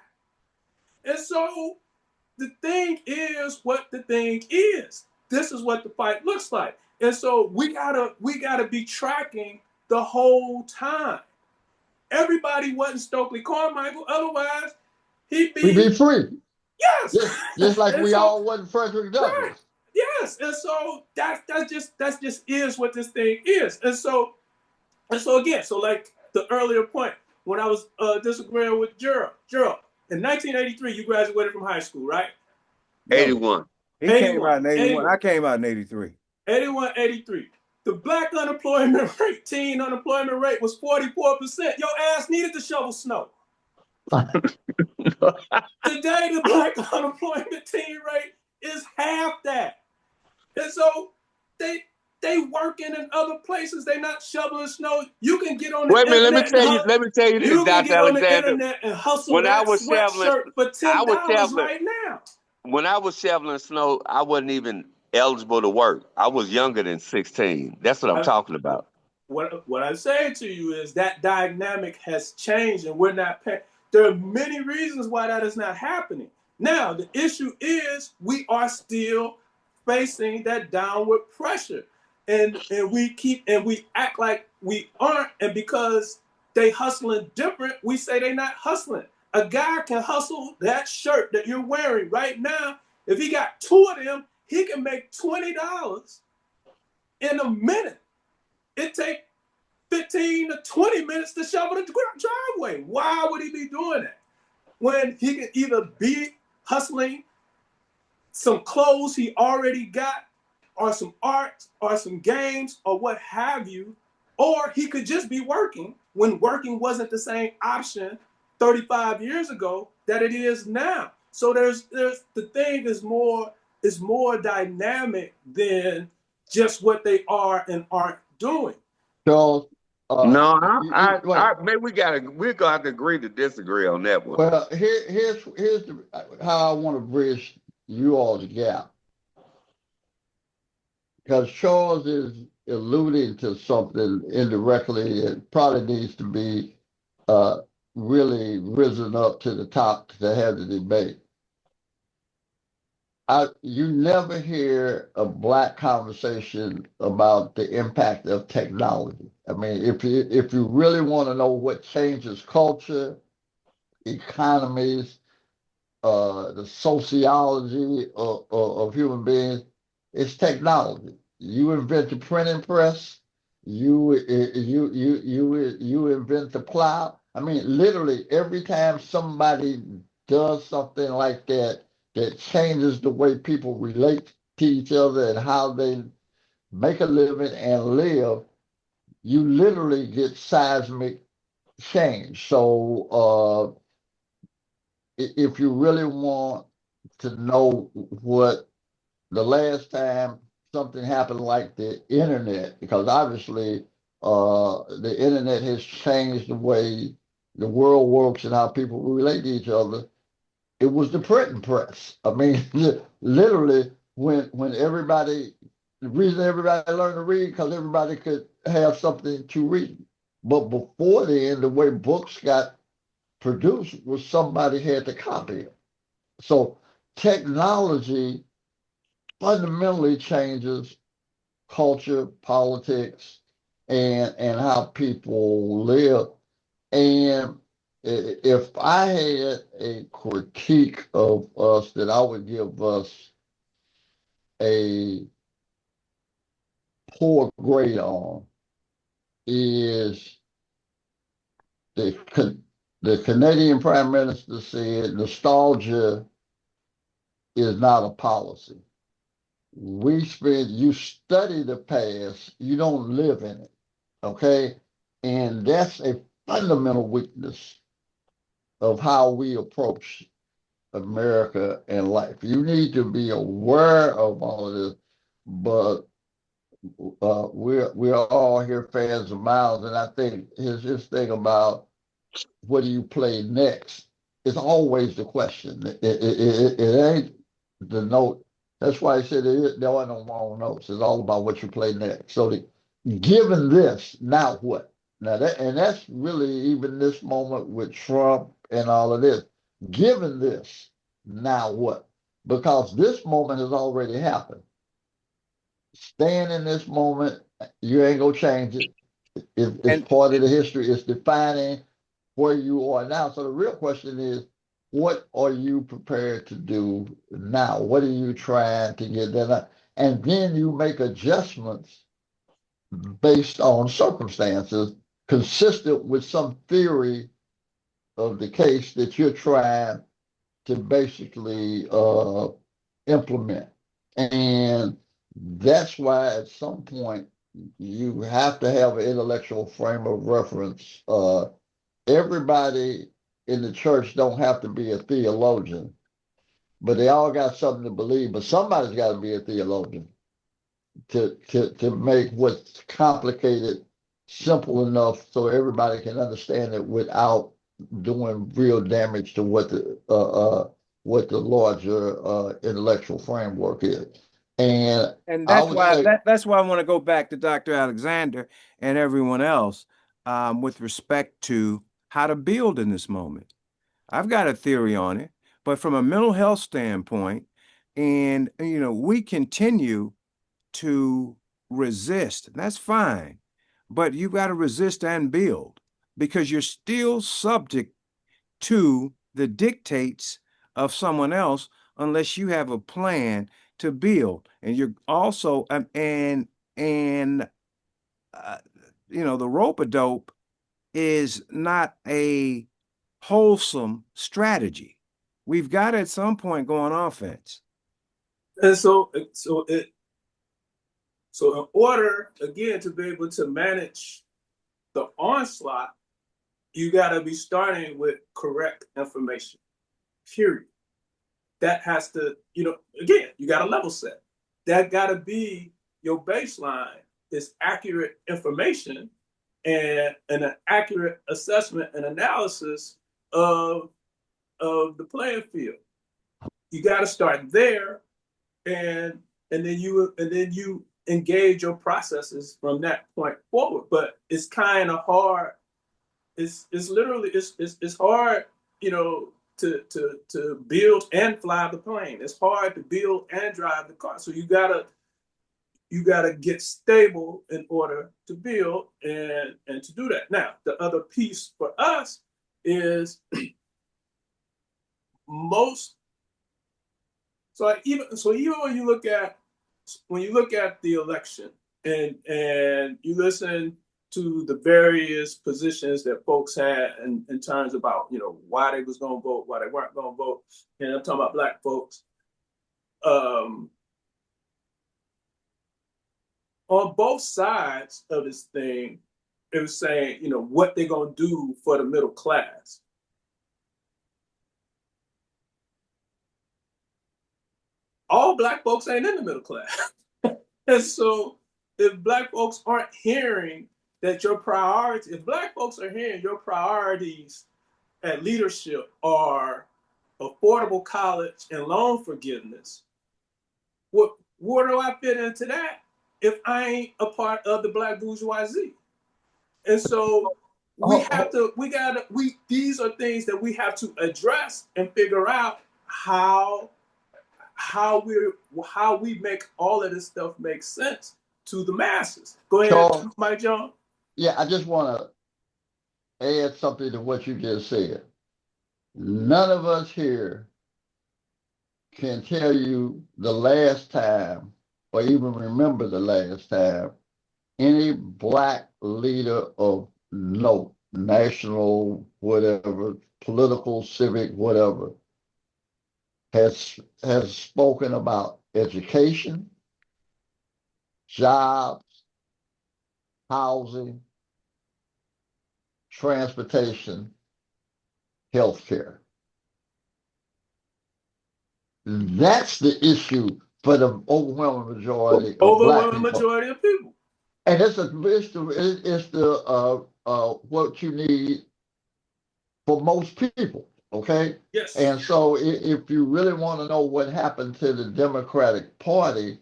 S2: And so the thing is what the thing is. This is what the fight looks like. And so we gotta be tracking the whole time. Everybody wasn't Stokely Carmichael, otherwise he'd
S5: We'd be
S2: be
S5: free.
S2: yes.
S5: Just like
S2: And
S5: we
S2: so-
S5: all wasn't Frederick Douglass.
S2: Right. Yes, and so that's just is what this thing is, and so again, so like the earlier point when I was disagreeing with Gerald, in 1983 you graduated from high school, right?
S4: 81.
S1: He came
S2: 81,
S1: out in 81.
S2: 81.
S1: I came out in 83.
S2: 81, 83. The black unemployment rate, teen unemployment rate was 44%. Your ass needed to shovel snow. Today, the black unemployment teen rate is half that. And so they working in other places. They not shoveling snow. You can get on the
S4: Wait a minute,
S2: internet.
S4: let me tell you this,
S2: You can
S4: Dr.
S2: get on the
S4: Alexander.
S2: internet and hustle
S4: When I
S2: that
S4: was shoveling-
S2: sweatshirt for $10 right now.
S4: When I was shoveling snow, I wasn't even eligible to work. I was younger than 16. That's what I'm talking about.
S2: What I'm saying to you is that dynamic has changed, and we're not paying. There are many reasons why that is not happening. Now, the issue is we are still facing that downward pressure. And we act like we aren't, and because they hustling different, we say they not hustling. A guy can hustle that shirt that you're wearing right now. If he got two of them, he can make $20 in a minute. It takes 15 to 20 minutes to shovel the driveway. Why would he be doing that? When he can either be hustling some clothes he already got, or some art, or some games, or what have you, or he could just be working when working wasn't the same option 35 years ago that it is now. So there's the thing is more dynamic than just what they are and aren't doing.
S5: Charles,
S4: No,
S5: wait.
S4: maybe we're gonna have to agree to disagree on that one.
S5: Well, here's how I want to bridge you all the gap. Because Charles is alluding to something indirectly. It probably needs to be really risen up to the top to have the debate. You never hear a Black conversation about the impact of technology. I mean, if you really want to know what changes culture, economies, the sociology of human beings, it's technology. You invent the printing press, you invent the plow. I mean, literally every time somebody does something like that changes the way people relate to each other and how they make a living and live, you literally get seismic change. So if you really want to know what the last time something happened like the internet, because obviously the internet has changed the way the world works and how people relate to each other, it was the printing press. I mean, literally when everybody, the reason everybody learned to read because everybody could have something to read. But before then, the way books got produced was somebody had to copy it. So technology fundamentally changes culture, politics, and how people live. And if I had a critique of us that I would give us a poor grade on is the Canadian Prime Minister said nostalgia is not a policy. You study the past, you don't live in it, okay? And that's a fundamental weakness of how we approach America and life. You need to be aware of all of this, but we're all here fans of Miles, and I think his thing about what do you play next is always the question. It ain't the note. That's why I said there are no wrong notes. It's all about what you play next. So given this, now what? Now that's really even this moment with Trump and all of this. Given this, now what? Because this moment has already happened. Staying in this moment, you ain't gonna change it. It's
S1: And
S5: part of the history. It's defining where you are now. So the real question is, what are you prepared to do now? What are you trying to get done? And then you make adjustments based on circumstances consistent with some theory of the case that you're trying to basically implement. And that's why at some point you have to have an intellectual frame of reference. Everybody in the church don't have to be a theologian, but they all got something to believe. But somebody's got to be a theologian to make what's complicated simple enough so everybody can understand it without doing real damage to what the larger intellectual framework is. And
S1: and
S5: I
S1: that's
S5: would
S1: why
S5: say,
S1: that's why I want to go back to Dr. Alexander and everyone else with respect to how to build in this moment. I've got a theory on it, but from a mental health standpoint, and we continue to resist. That's fine, but you got to resist and build because you're still subject to the dictates of someone else unless you have a plan to build. And you're also and uh, the rope-a-dope is not a wholesome strategy. We've got to at some point go on offense.
S2: And so in order again to be able to manage the onslaught, you got to be starting with correct information. Period. That has to, again, you got to level set. That got to be your baseline is accurate information and an accurate assessment and analysis of the playing field. You got to start there, and then you engage your processes from that point forward. But it's kind of hard. It's literally it's hard, to build and fly the plane. It's hard to build and drive the car. So you gotta get stable in order to build and to do that. Now, the other piece for us is most even when you look at the election and you listen to the various positions that folks had in terms about why they was going to vote, why they weren't going to vote, and I'm talking about Black folks. On both sides of this thing, it was saying what they're going to do for the middle class. All Black folks ain't in the middle class. And so if Black folks aren't hearing that your priorities, if Black folks are hearing your priorities at leadership are affordable college and loan forgiveness, where do I fit into that if I ain't a part of the Black bourgeoisie? And so these are things that we have to address and figure out how we make all of this stuff make sense to the masses. Go ahead,
S5: Charles,
S2: Mike John.
S5: yeah, I just want to add something to what you just said. None of us here can tell you the last time or even remember the last time any Black leader of note, national, whatever, political, civic, whatever, has spoken about education, jobs, housing, transportation, healthcare. That's the issue for the overwhelming majority of Black
S2: Overwhelming
S5: people.
S2: majority of people.
S5: And it's the what you need for most people, okay?
S2: Yes.
S5: And so if you really want to know what happened to the Democratic Party,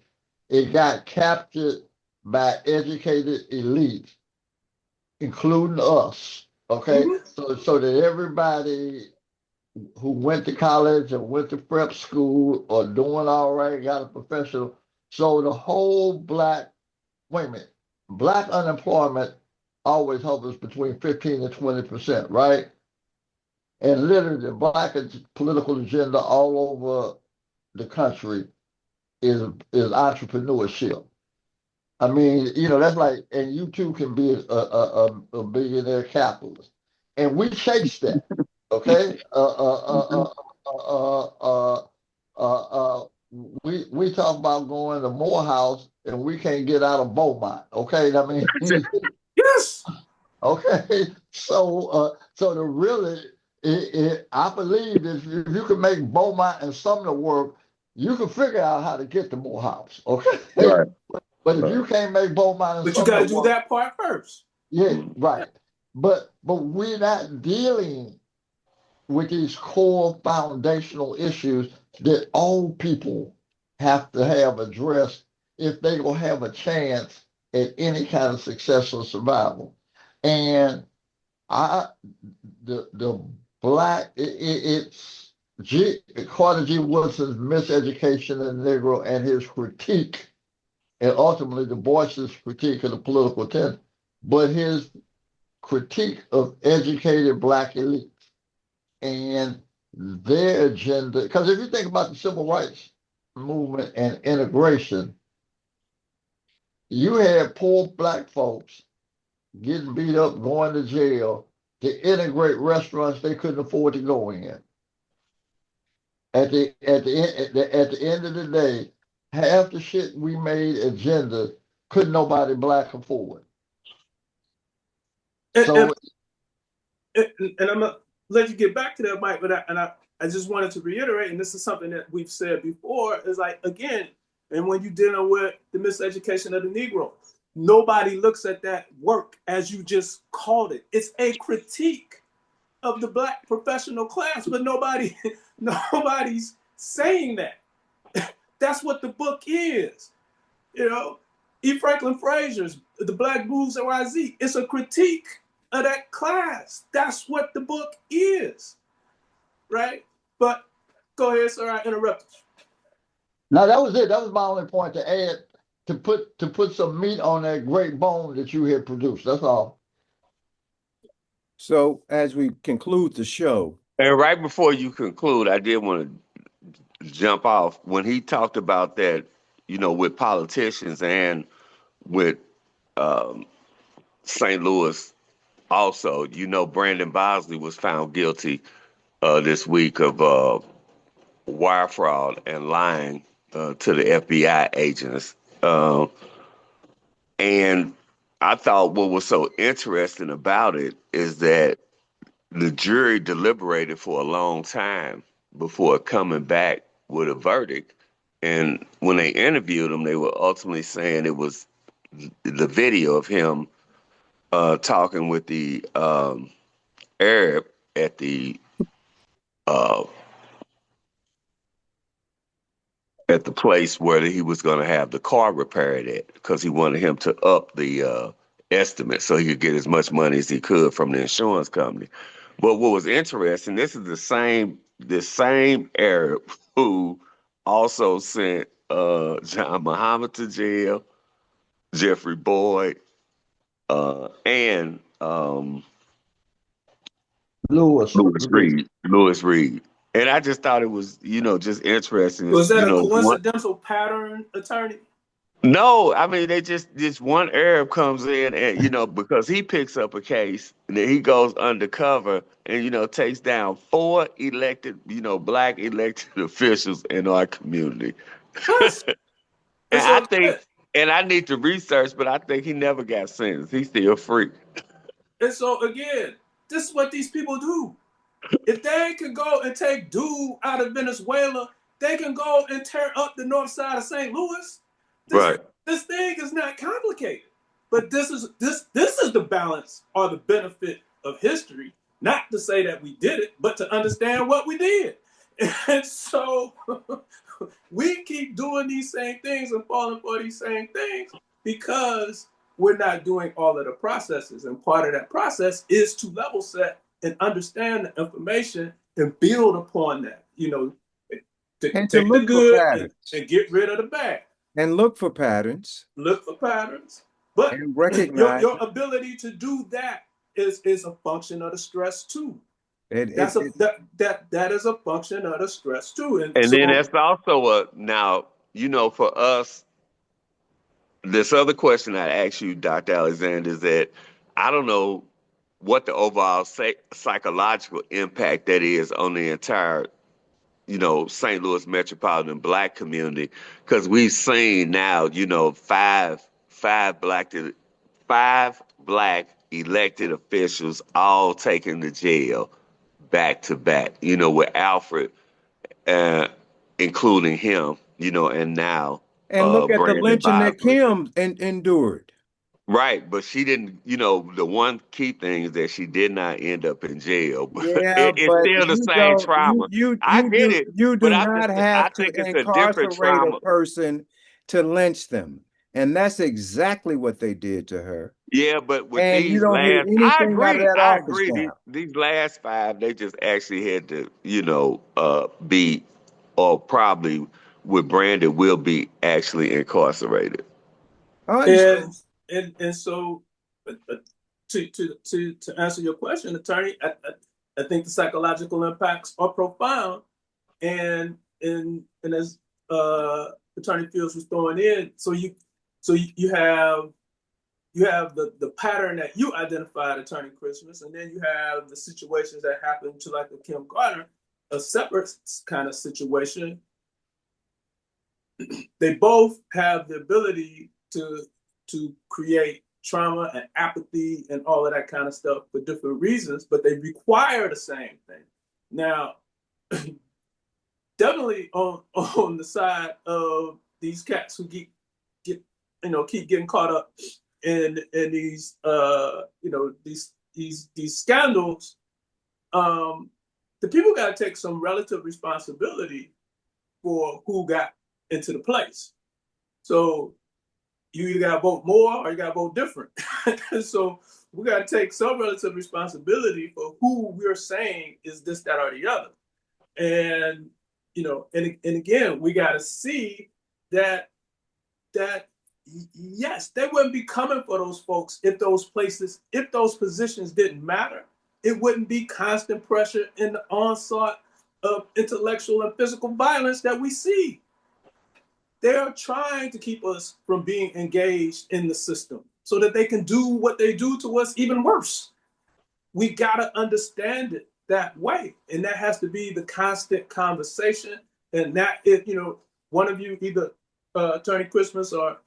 S5: it got captured by educated elites, including us, okay?
S2: Mhm.
S5: So that everybody who went to college and went to prep school or doing all right, got a professional. So the whole Black, wait a minute, Black unemployment always hovers between 15 and 20%, right? And literally the Black political agenda all over the country is entrepreneurship. I mean, that's like, and you too can be a billionaire capitalist, and we chase that. Okay, we talk about going to Morehouse, and we can't get out of Beaumont. Okay, I mean,
S2: Yes.
S5: okay, so the really, I believe if you can make Beaumont and Sumner work, you can figure out how to get to Morehouse. Okay,
S4: Right.
S5: but if you can't make Beaumont and
S2: But you
S5: Sumner
S2: got to do
S5: work,
S2: that part first.
S5: yeah, right. But we're not dealing with these core foundational issues that all people have to have addressed if they will have a chance at any kind of success or survival. And I the Black it's Carter G. Woodson's miseducation of the Negro and his critique, and ultimately Du Bois's critique of the political tendency, but his critique of educated Black elites and their agenda. Because if you think about the civil rights movement and integration, you had poor Black folks getting beat up, going to jail to integrate restaurants they couldn't afford to go in. At the end of the day, half the shit we made agenda couldn't nobody Black afford.
S2: And,
S5: So
S2: and I'm gonna let you get back to that, Mike. But I just wanted to reiterate, and this is something that we've said before, is like, again, and when you're dealing with the miseducation of the Negro, nobody looks at that work as you just called it. It's a critique of the Black professional class, but nobody's saying that. That's what the book is. E. Franklin Frazier's The Black Blues NYC. It's a critique of that class. That's what the book is, right? But go ahead, sir. I interrupted you.
S5: now that was it. That was my only point to add, to put some meat on that great bone that you had produced. That's all.
S1: So as we conclude the show,
S4: And right before you conclude, I did want to jump off when he talked about that, with politicians and with St. Louis also. Brandon Bosley was found guilty this week of wire fraud and lying to the FBI agents. And I thought what was so interesting about it is that the jury deliberated for a long time before coming back with a verdict. And when they interviewed him, they were ultimately saying it was the video of him talking with the Arab at the place where he was going to have the car repaired at, because he wanted him to up the estimate so he could get as much money as he could from the insurance company. But what was interesting, this is the same Arab who also sent John Muhammad to jail, Jeffrey Boyd, and
S5: Lewis.
S4: Louis Reed. And I just thought it was, just interesting.
S2: Was that a coincidental pattern, attorney?
S4: No, I mean, this one Arab comes in and, because he picks up a case and then he goes undercover and, takes down 4 elected, Black elected officials in our community. And I need to research, but I think he never got sentenced. He's still free.
S2: And so again, this is what these people do. If they could go and take dude out of Venezuela they can go and tear up the north side of St. Louis.
S4: Right.
S2: This thing is not complicated. But this is the balance or the benefit of history. Not to say that we did it, but to understand what we did. And so we keep doing these same things and falling for these same things because we're not doing all of the processes. And part of that process is to level set and understand the information and build upon that, to
S1: And
S2: take
S1: to
S2: the
S1: look for
S2: good
S1: patterns.
S2: and get rid of the bad.
S1: And look for patterns
S2: Look for patterns. But
S1: and recognize
S2: your ability to do that is a function of the stress too.
S1: it.
S2: That is a function of the stress too.
S4: And
S2: so,
S4: then that's also for us, this other question I asked you, Dr. Alexander, is that I don't know what the overall psychological impact that is on the entire, St. Louis metropolitan Black community, because we've seen now, five Black elected officials all taken to jail back to back, with Alfred, including him, and now
S1: And look at the
S4: Brandon
S1: lynching that
S4: Boswell.
S1: Kim endured.
S4: Right, but she didn't, the one key thing is that she did not end up in jail. But
S1: Yeah,
S4: it's
S1: but
S4: still the
S1: you
S4: same
S1: don't
S4: trauma. I get it,
S1: you
S4: but
S1: do not
S4: I
S1: have to
S4: think it's a different
S1: incarcerate a
S4: trauma.
S1: person to lynch them. And that's exactly what they did to her.
S4: Yeah, but with
S1: And you
S4: these
S1: don't hear
S4: last,
S1: anything out of that
S4: I
S1: office
S4: agree.
S1: now.
S4: These last five, they just actually had to, be, or probably with Brandon will be actually incarcerated.
S2: and so to answer your question, attorney, I think the psychological impacts are profound, and as Attorney Fields was throwing in, so you have the pattern that you identified, Attorney Christmas, and then you have the situations that happen to like the Kim Gardner, a separate kind of situation. They both have the ability to create trauma and apathy and all of that kind of stuff for different reasons, but they require the same thing. Now, definitely on the side of these cats who keep getting caught up in these these scandals, the people got to take some relative responsibility for who got into the place. So you either got to vote more or you got to vote different. So we got to take some relative responsibility for who we're saying is this, that, or the other. And and again, we got to see that yes, they wouldn't be coming for those folks if those positions didn't matter. It wouldn't be constant pressure in the onslaught of intellectual and physical violence that we see. They're trying to keep us from being engaged in the system so that they can do what they do to us even worse. We got to understand it that way. And that has to be the constant conversation. And that, if one of you, either Attorney Christmas or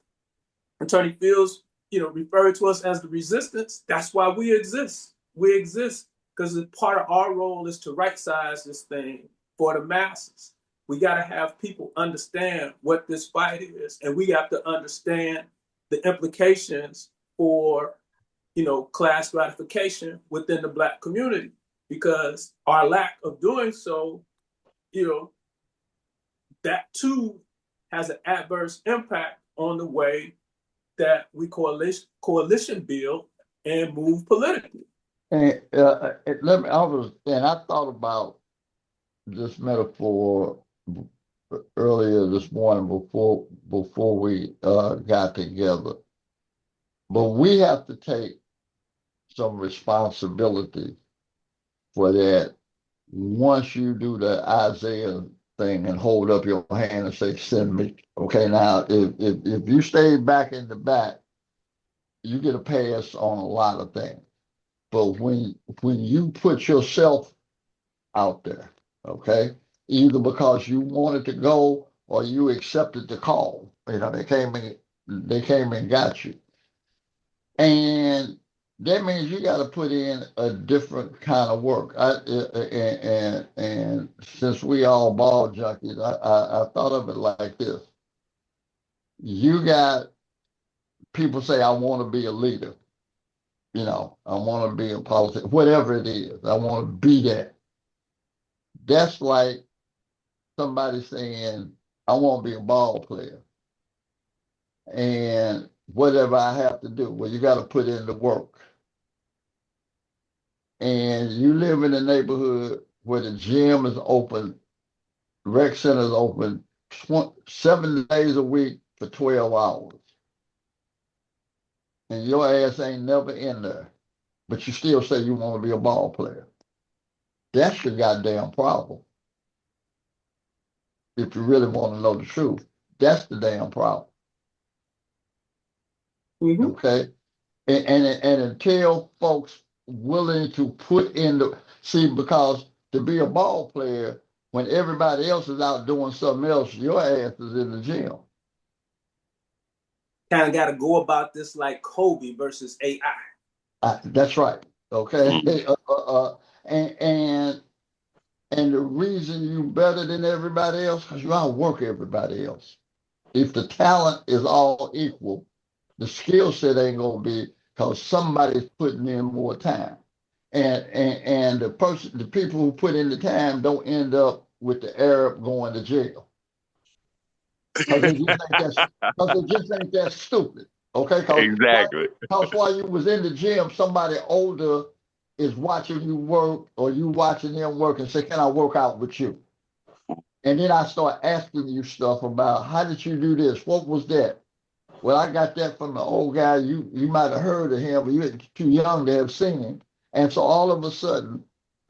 S2: Attorney Fields, refer to us as the resistance, that's why we exist. We exist because part of our role is to right size this thing for the masses. We got to have people understand what this fight is, and we have to understand the implications for, class stratification within the Black community, because our lack of doing so, that too has an adverse impact on the way that we coalition build and move politically.
S5: And I thought about this metaphor earlier this morning before we got together. But we have to take some responsibility for that. Once you do the Isaiah thing and hold up your hand and say, "Send me." Okay, now if you stay back in the back, you get a pass on a lot of things. But when you put yourself out there, okay, either because you wanted to go or you accepted the call, they came and got you. And that means you got to put in a different kind of work. And since we all ball junkies, I thought of it like this. You got people say, I want to be a leader. You know, I want to be a politician, whatever it is. I want to be that. That's like somebody saying, I want to be a ball player. And whatever I have to do, well, you got to put in the work. And you live in a neighborhood where the gym is open, rec center is open 7 days a week for 12 hours. And your ass ain't never in there, but you still say you want to be a ball player. That's the goddamn problem. If you really want to know the truth, that's the damn problem.
S2: Mhm.
S5: Okay. And until folks willing to put in the because to be a ball player, when everybody else is out doing something else, your ass is in the gym.
S6: Kind of got to go about this like Kobe versus AI.
S5: That's right. Okay. And the reason you better than everybody else, because you outwork everybody else. If the talent is all equal, the skill set ain't gonna be, because somebody's putting in more time. And the people who put in the time don't end up with the Arab going to jail. Because they just ain't that stupid. Okay?
S4: Exactly.
S5: Because while you was in the gym, somebody older is watching you work, or you watching them work, and say, can I work out with you? And then I start asking you stuff about, how did you do this? What was that? Well, I got that from the old guy. You might have heard of him, but you're too young to have seen him. And so all of a sudden,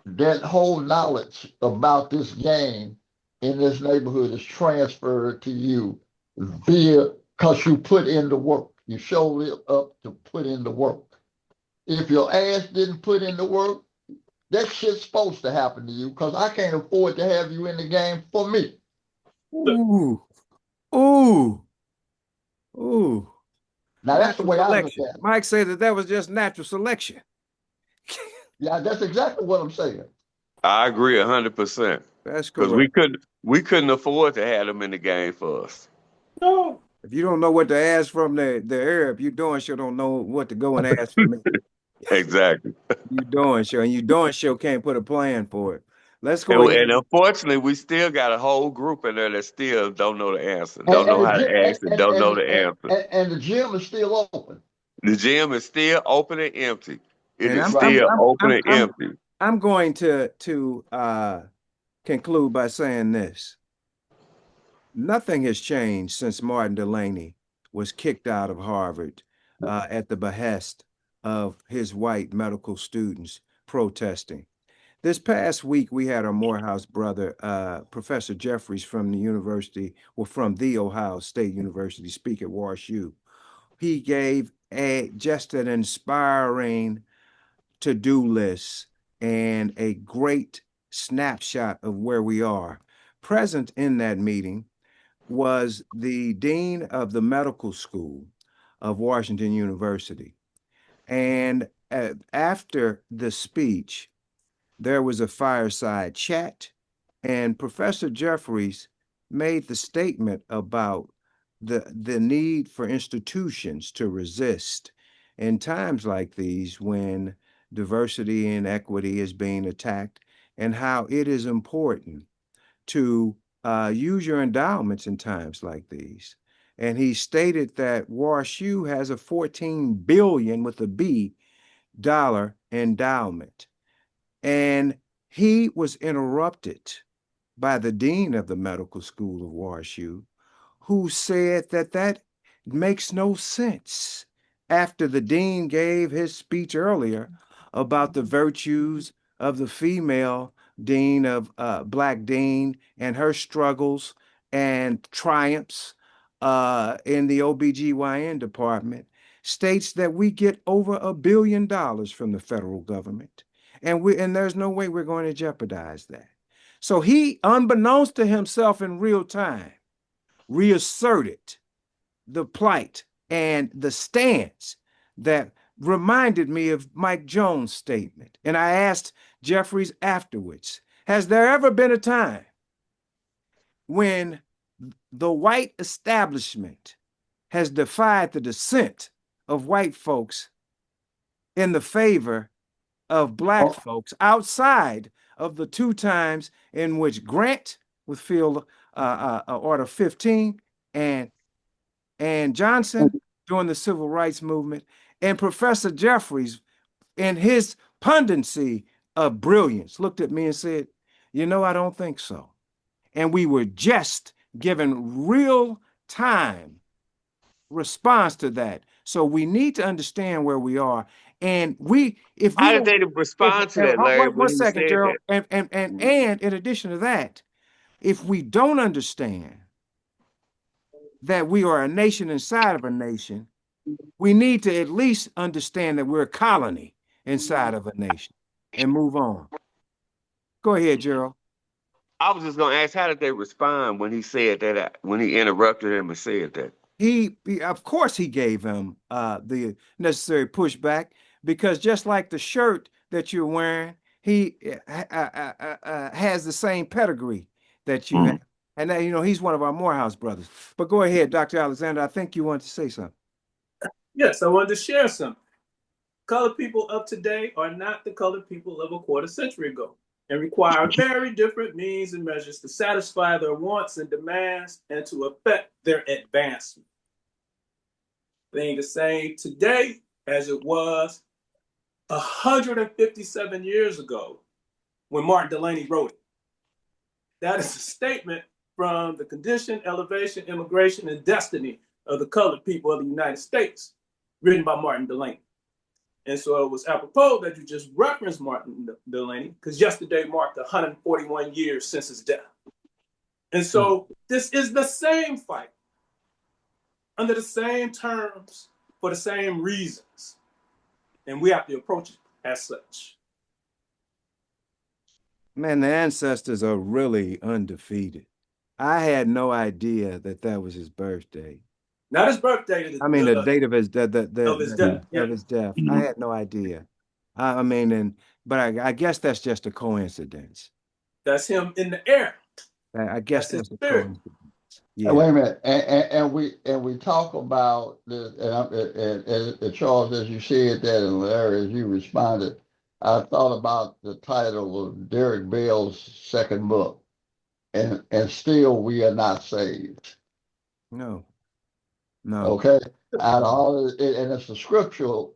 S5: that whole knowledge about this game in this neighborhood is transferred to you because you put in the work. You showed up to put in the work. If your ass didn't put in the work, that shit's supposed to happen to you, because I can't afford to have you in the game for me.
S1: Ooh, ooh, ooh.
S5: Now, that's the
S1: Natural
S5: way I look
S1: selection.
S5: at it.
S1: Mike said that was just natural selection.
S5: Yeah, that's exactly what I'm saying.
S4: I agree 100%.
S1: That's
S4: Because
S1: correct.
S4: we couldn't afford to have them in the game for us.
S2: No.
S1: If you don't know what to ask from the Arab, you darn sure don't know what to go and ask from me.
S4: Exactly.
S1: You darn sure, and you darn sure can't put a plan for it. Let's go ahead.
S4: And unfortunately, we still got a whole group in there that still don't know the answer,
S5: And,
S4: don't know
S5: and,
S4: how
S5: the,
S4: to ask, and don't know the
S5: and,
S4: answer.
S5: and the gym is still open.
S4: The gym is still open and empty. It
S1: And
S4: is
S1: I'm
S5: Right.
S4: still open and empty.
S1: I'm going to conclude by saying this. Nothing has changed since Martin Delaney was kicked out of Harvard at the behest of his white medical students protesting. This past week, we had our Morehouse brother, Professor Jeffries from from the Ohio State University, speak at WashU. He gave just an inspiring to-do list and a great snapshot of where we are. Present in that meeting was the dean of the medical school of Washington University. And after the speech, there was a fireside chat, and Professor Jeffries made the statement about the need for institutions to resist in times like these when diversity and equity is being attacked, and how it is important to use your endowments in times like these. And he stated that WashU has a $14 billion with a B dollar endowment. And he was interrupted by the dean of the medical school of WashU, who said that that makes no sense after the dean gave his speech earlier about the virtues of the female dean of Black dean and her struggles and triumphs in the OBGYN department, states that we get over $1 billion from the federal government. And there's no way we're going to jeopardize that. So he, unbeknownst to himself in real time, reasserted the plight and the stance that reminded me of Mike Jones' statement. And I asked Jeffries afterwards, has there ever been a time when the white establishment has defied the dissent of white folks in the favor of black folks outside of the two times in which Grant with Field Order 15 and Johnson during the Civil Rights Movement, and Professor Jeffries in his pundency of brilliance looked at me and said, you know, I don't think so. And we were just given real time response to that. So we need to understand where we are. And if we
S4: How
S1: don't,
S4: did they respond to that, Larry,
S1: one
S4: when he
S1: second,
S4: said
S1: Gerald,
S4: that?
S1: and in addition to that, if we don't understand that we are a nation inside of a nation, we need to at least understand that we're a colony inside of a nation and move on. Go ahead, Gerald.
S4: I was just going to ask, how did they respond when he said that, when he interrupted him and said that?
S1: He of course, he gave him the necessary pushback, because just like the shirt that you're wearing, he has the same pedigree that you have. And that, you know, he's one of our Morehouse brothers. But go ahead, Dr. Alexander. I think you wanted to say something.
S2: Yes, I wanted to share something. Colored people of today are not the colored people of a quarter century ago, and require very different means and measures to satisfy their wants and demands and to affect their advancement. It ain't the same today as it was 157 years ago when Martin Delany wrote it. That is a statement from The Condition, Elevation, Immigration, and Destiny of the Colored People of the United States, written by Martin Delany. And so it was apropos that you just referenced Martin Delany, because yesterday marked 141 years since his death. And so this is the same fight, under the same terms, for the same reasons. And we have to approach it as such.
S1: Man, the ancestors are really undefeated. I had no idea that that was his birthday.
S2: Not his birthday.
S1: I mean, the date of his death.
S2: Of his death.
S1: Of his death. I had no idea. I mean, but I guess that's just a coincidence.
S2: That's him in the air.
S1: I guess that's a
S2: spirit.
S1: coincidence. Yeah.
S5: Wait a minute, and we talk about this, and Charles, as you said that, and Larry, as you responded, I thought about the title of Derek Bell's second book, and still we are not saved.
S1: No.
S5: Okay, out of all, and it's a scriptural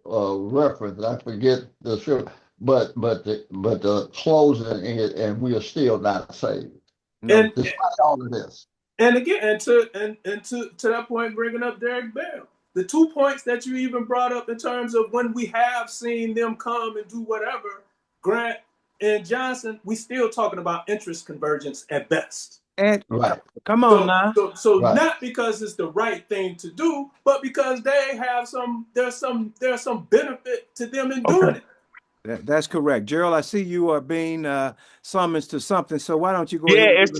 S5: reference. I forget the scripture, but the closing in it, and we are still not saved.
S1: No.
S5: Despite all of this.
S2: And again, and to that point, bringing up Derek Bell, the 2 points that you even brought up in terms of when we have seen them come and do whatever, Grant and Johnson, we still talking about interest convergence at best.
S1: And
S5: right.
S1: Come on now.
S2: So
S5: right.
S2: Not because it's the right thing to do, but because they have there's some benefit to them in doing it.
S1: That's correct. Gerald, I see you are being summoned to something, so why don't you go
S4: Yeah,
S1: ahead?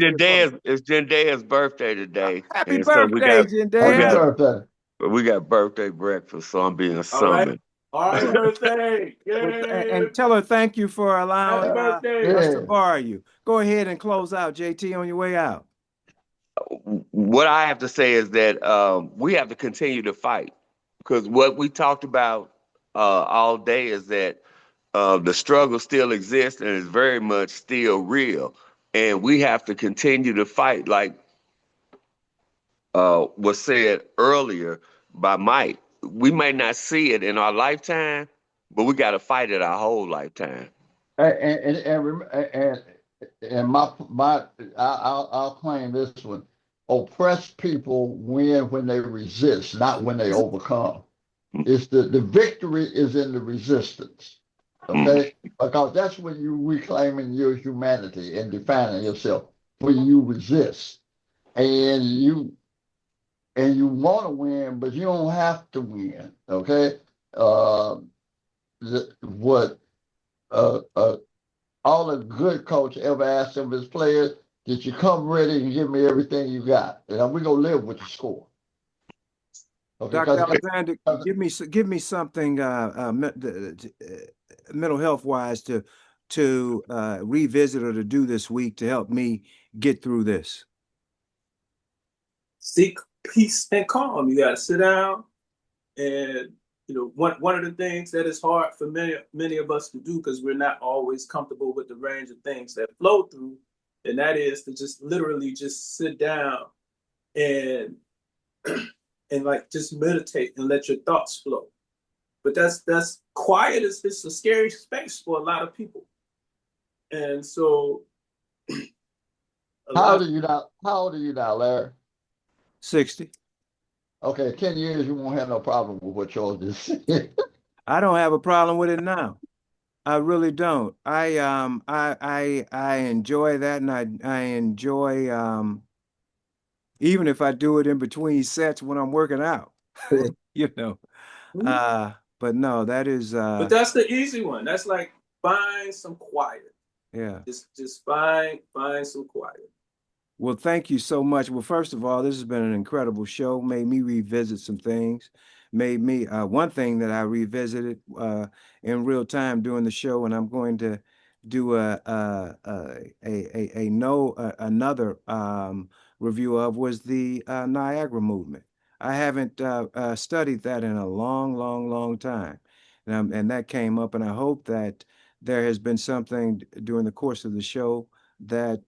S4: it's Jendaya's birthday today.
S1: Happy
S4: and
S1: birthday,
S4: so
S1: Jendaya.
S4: we got birthday breakfast, so I'm being summoned.
S2: All right, birthday. Yay.
S1: And tell her thank you for allowing us
S2: birthday.
S1: to borrow you. Go ahead and close out, JT, on your way out.
S4: What I have to say is that we have to continue to fight, because what we talked about all day is that the struggle still exists and is very much still real. And we have to continue to fight, like was said earlier by Mike. We may not see it in our lifetime, but we got to fight it our whole lifetime.
S5: And I'll claim this one. Oppressed people win when they resist, not when they overcome. It's the victory is in the resistance. Okay, because that's when you reclaiming your humanity and defining yourself. When you resist, and you want to win, but you don't have to win. Okay, all the good coach ever asked of his players, did you come ready and give me everything you got? And we're gonna live with the score. Okay,
S1: Dr.
S5: because
S1: Alexander, give me something mental health wise to revisit or to do this week to help me get through this.
S6: Seek peace and calm. You got to sit down, and one of the things that is hard for many of us to do, because we're not always comfortable with the range of things that flow through, and that is to just literally just sit down and and like just meditate and let your thoughts flow. But that's quiet is it's a scary space for a lot of people. And so
S5: how old are you now, Larry?
S1: 60.
S5: Okay, 10 years you won't have no problem with what y'all just said.
S1: I don't have a problem with it now. I really don't. I enjoy that, and I enjoy even if I do it in between sets when I'm working out, you know. But no, that is
S6: but that's the easy one. That's like find some quiet.
S1: yeah.
S6: Just find some quiet.
S1: Well, thank you so much. Well, first of all, this has been an incredible show. Made me revisit some things. Made me one thing that I revisited in real time during the show, and I'm going to do another review of was the Niagara movement. I haven't studied that in a long time, and that came up, and I hope that there has been something during the course of the show that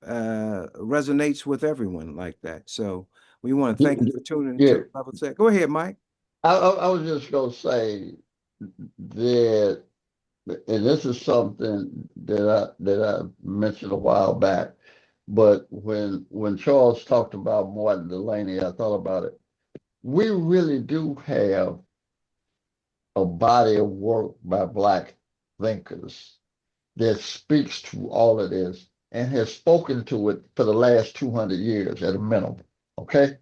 S1: resonates with everyone like that. So we want to thank you for tuning
S5: Yeah,
S1: into Level Set. Go ahead, Mike.
S5: I was just gonna say that, and this is something that I mentioned a while back, but when Charles talked about Martin Delaney, I thought about it. We really do have a body of work by Black thinkers that speaks to all of this and has spoken to it for the last 200 years at a minimum. Okay?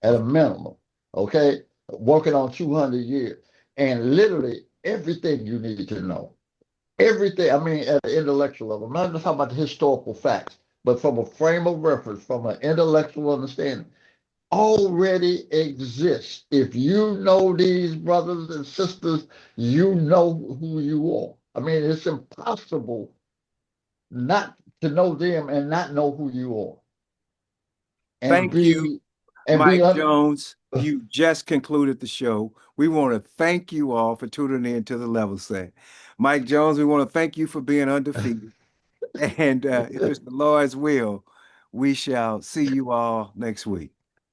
S5: At a minimum. Okay? Working on 200 years. And literally everything you need to know. Everything, I mean, at an intellectual level. I'm not just talking about the historical facts, but from a frame of reference, from an intellectual understanding, already exists. If you know these brothers and sisters, you know who you are. I mean, it's impossible not to know them and not know who you are. And
S1: Thank you,
S5: be
S1: Mike Jones. You just concluded the show. We want to thank you all for tuning in to the Level Set. Mike Jones, we want to thank you for being undefeated. And if it's the Lord's will, we shall see you all next week.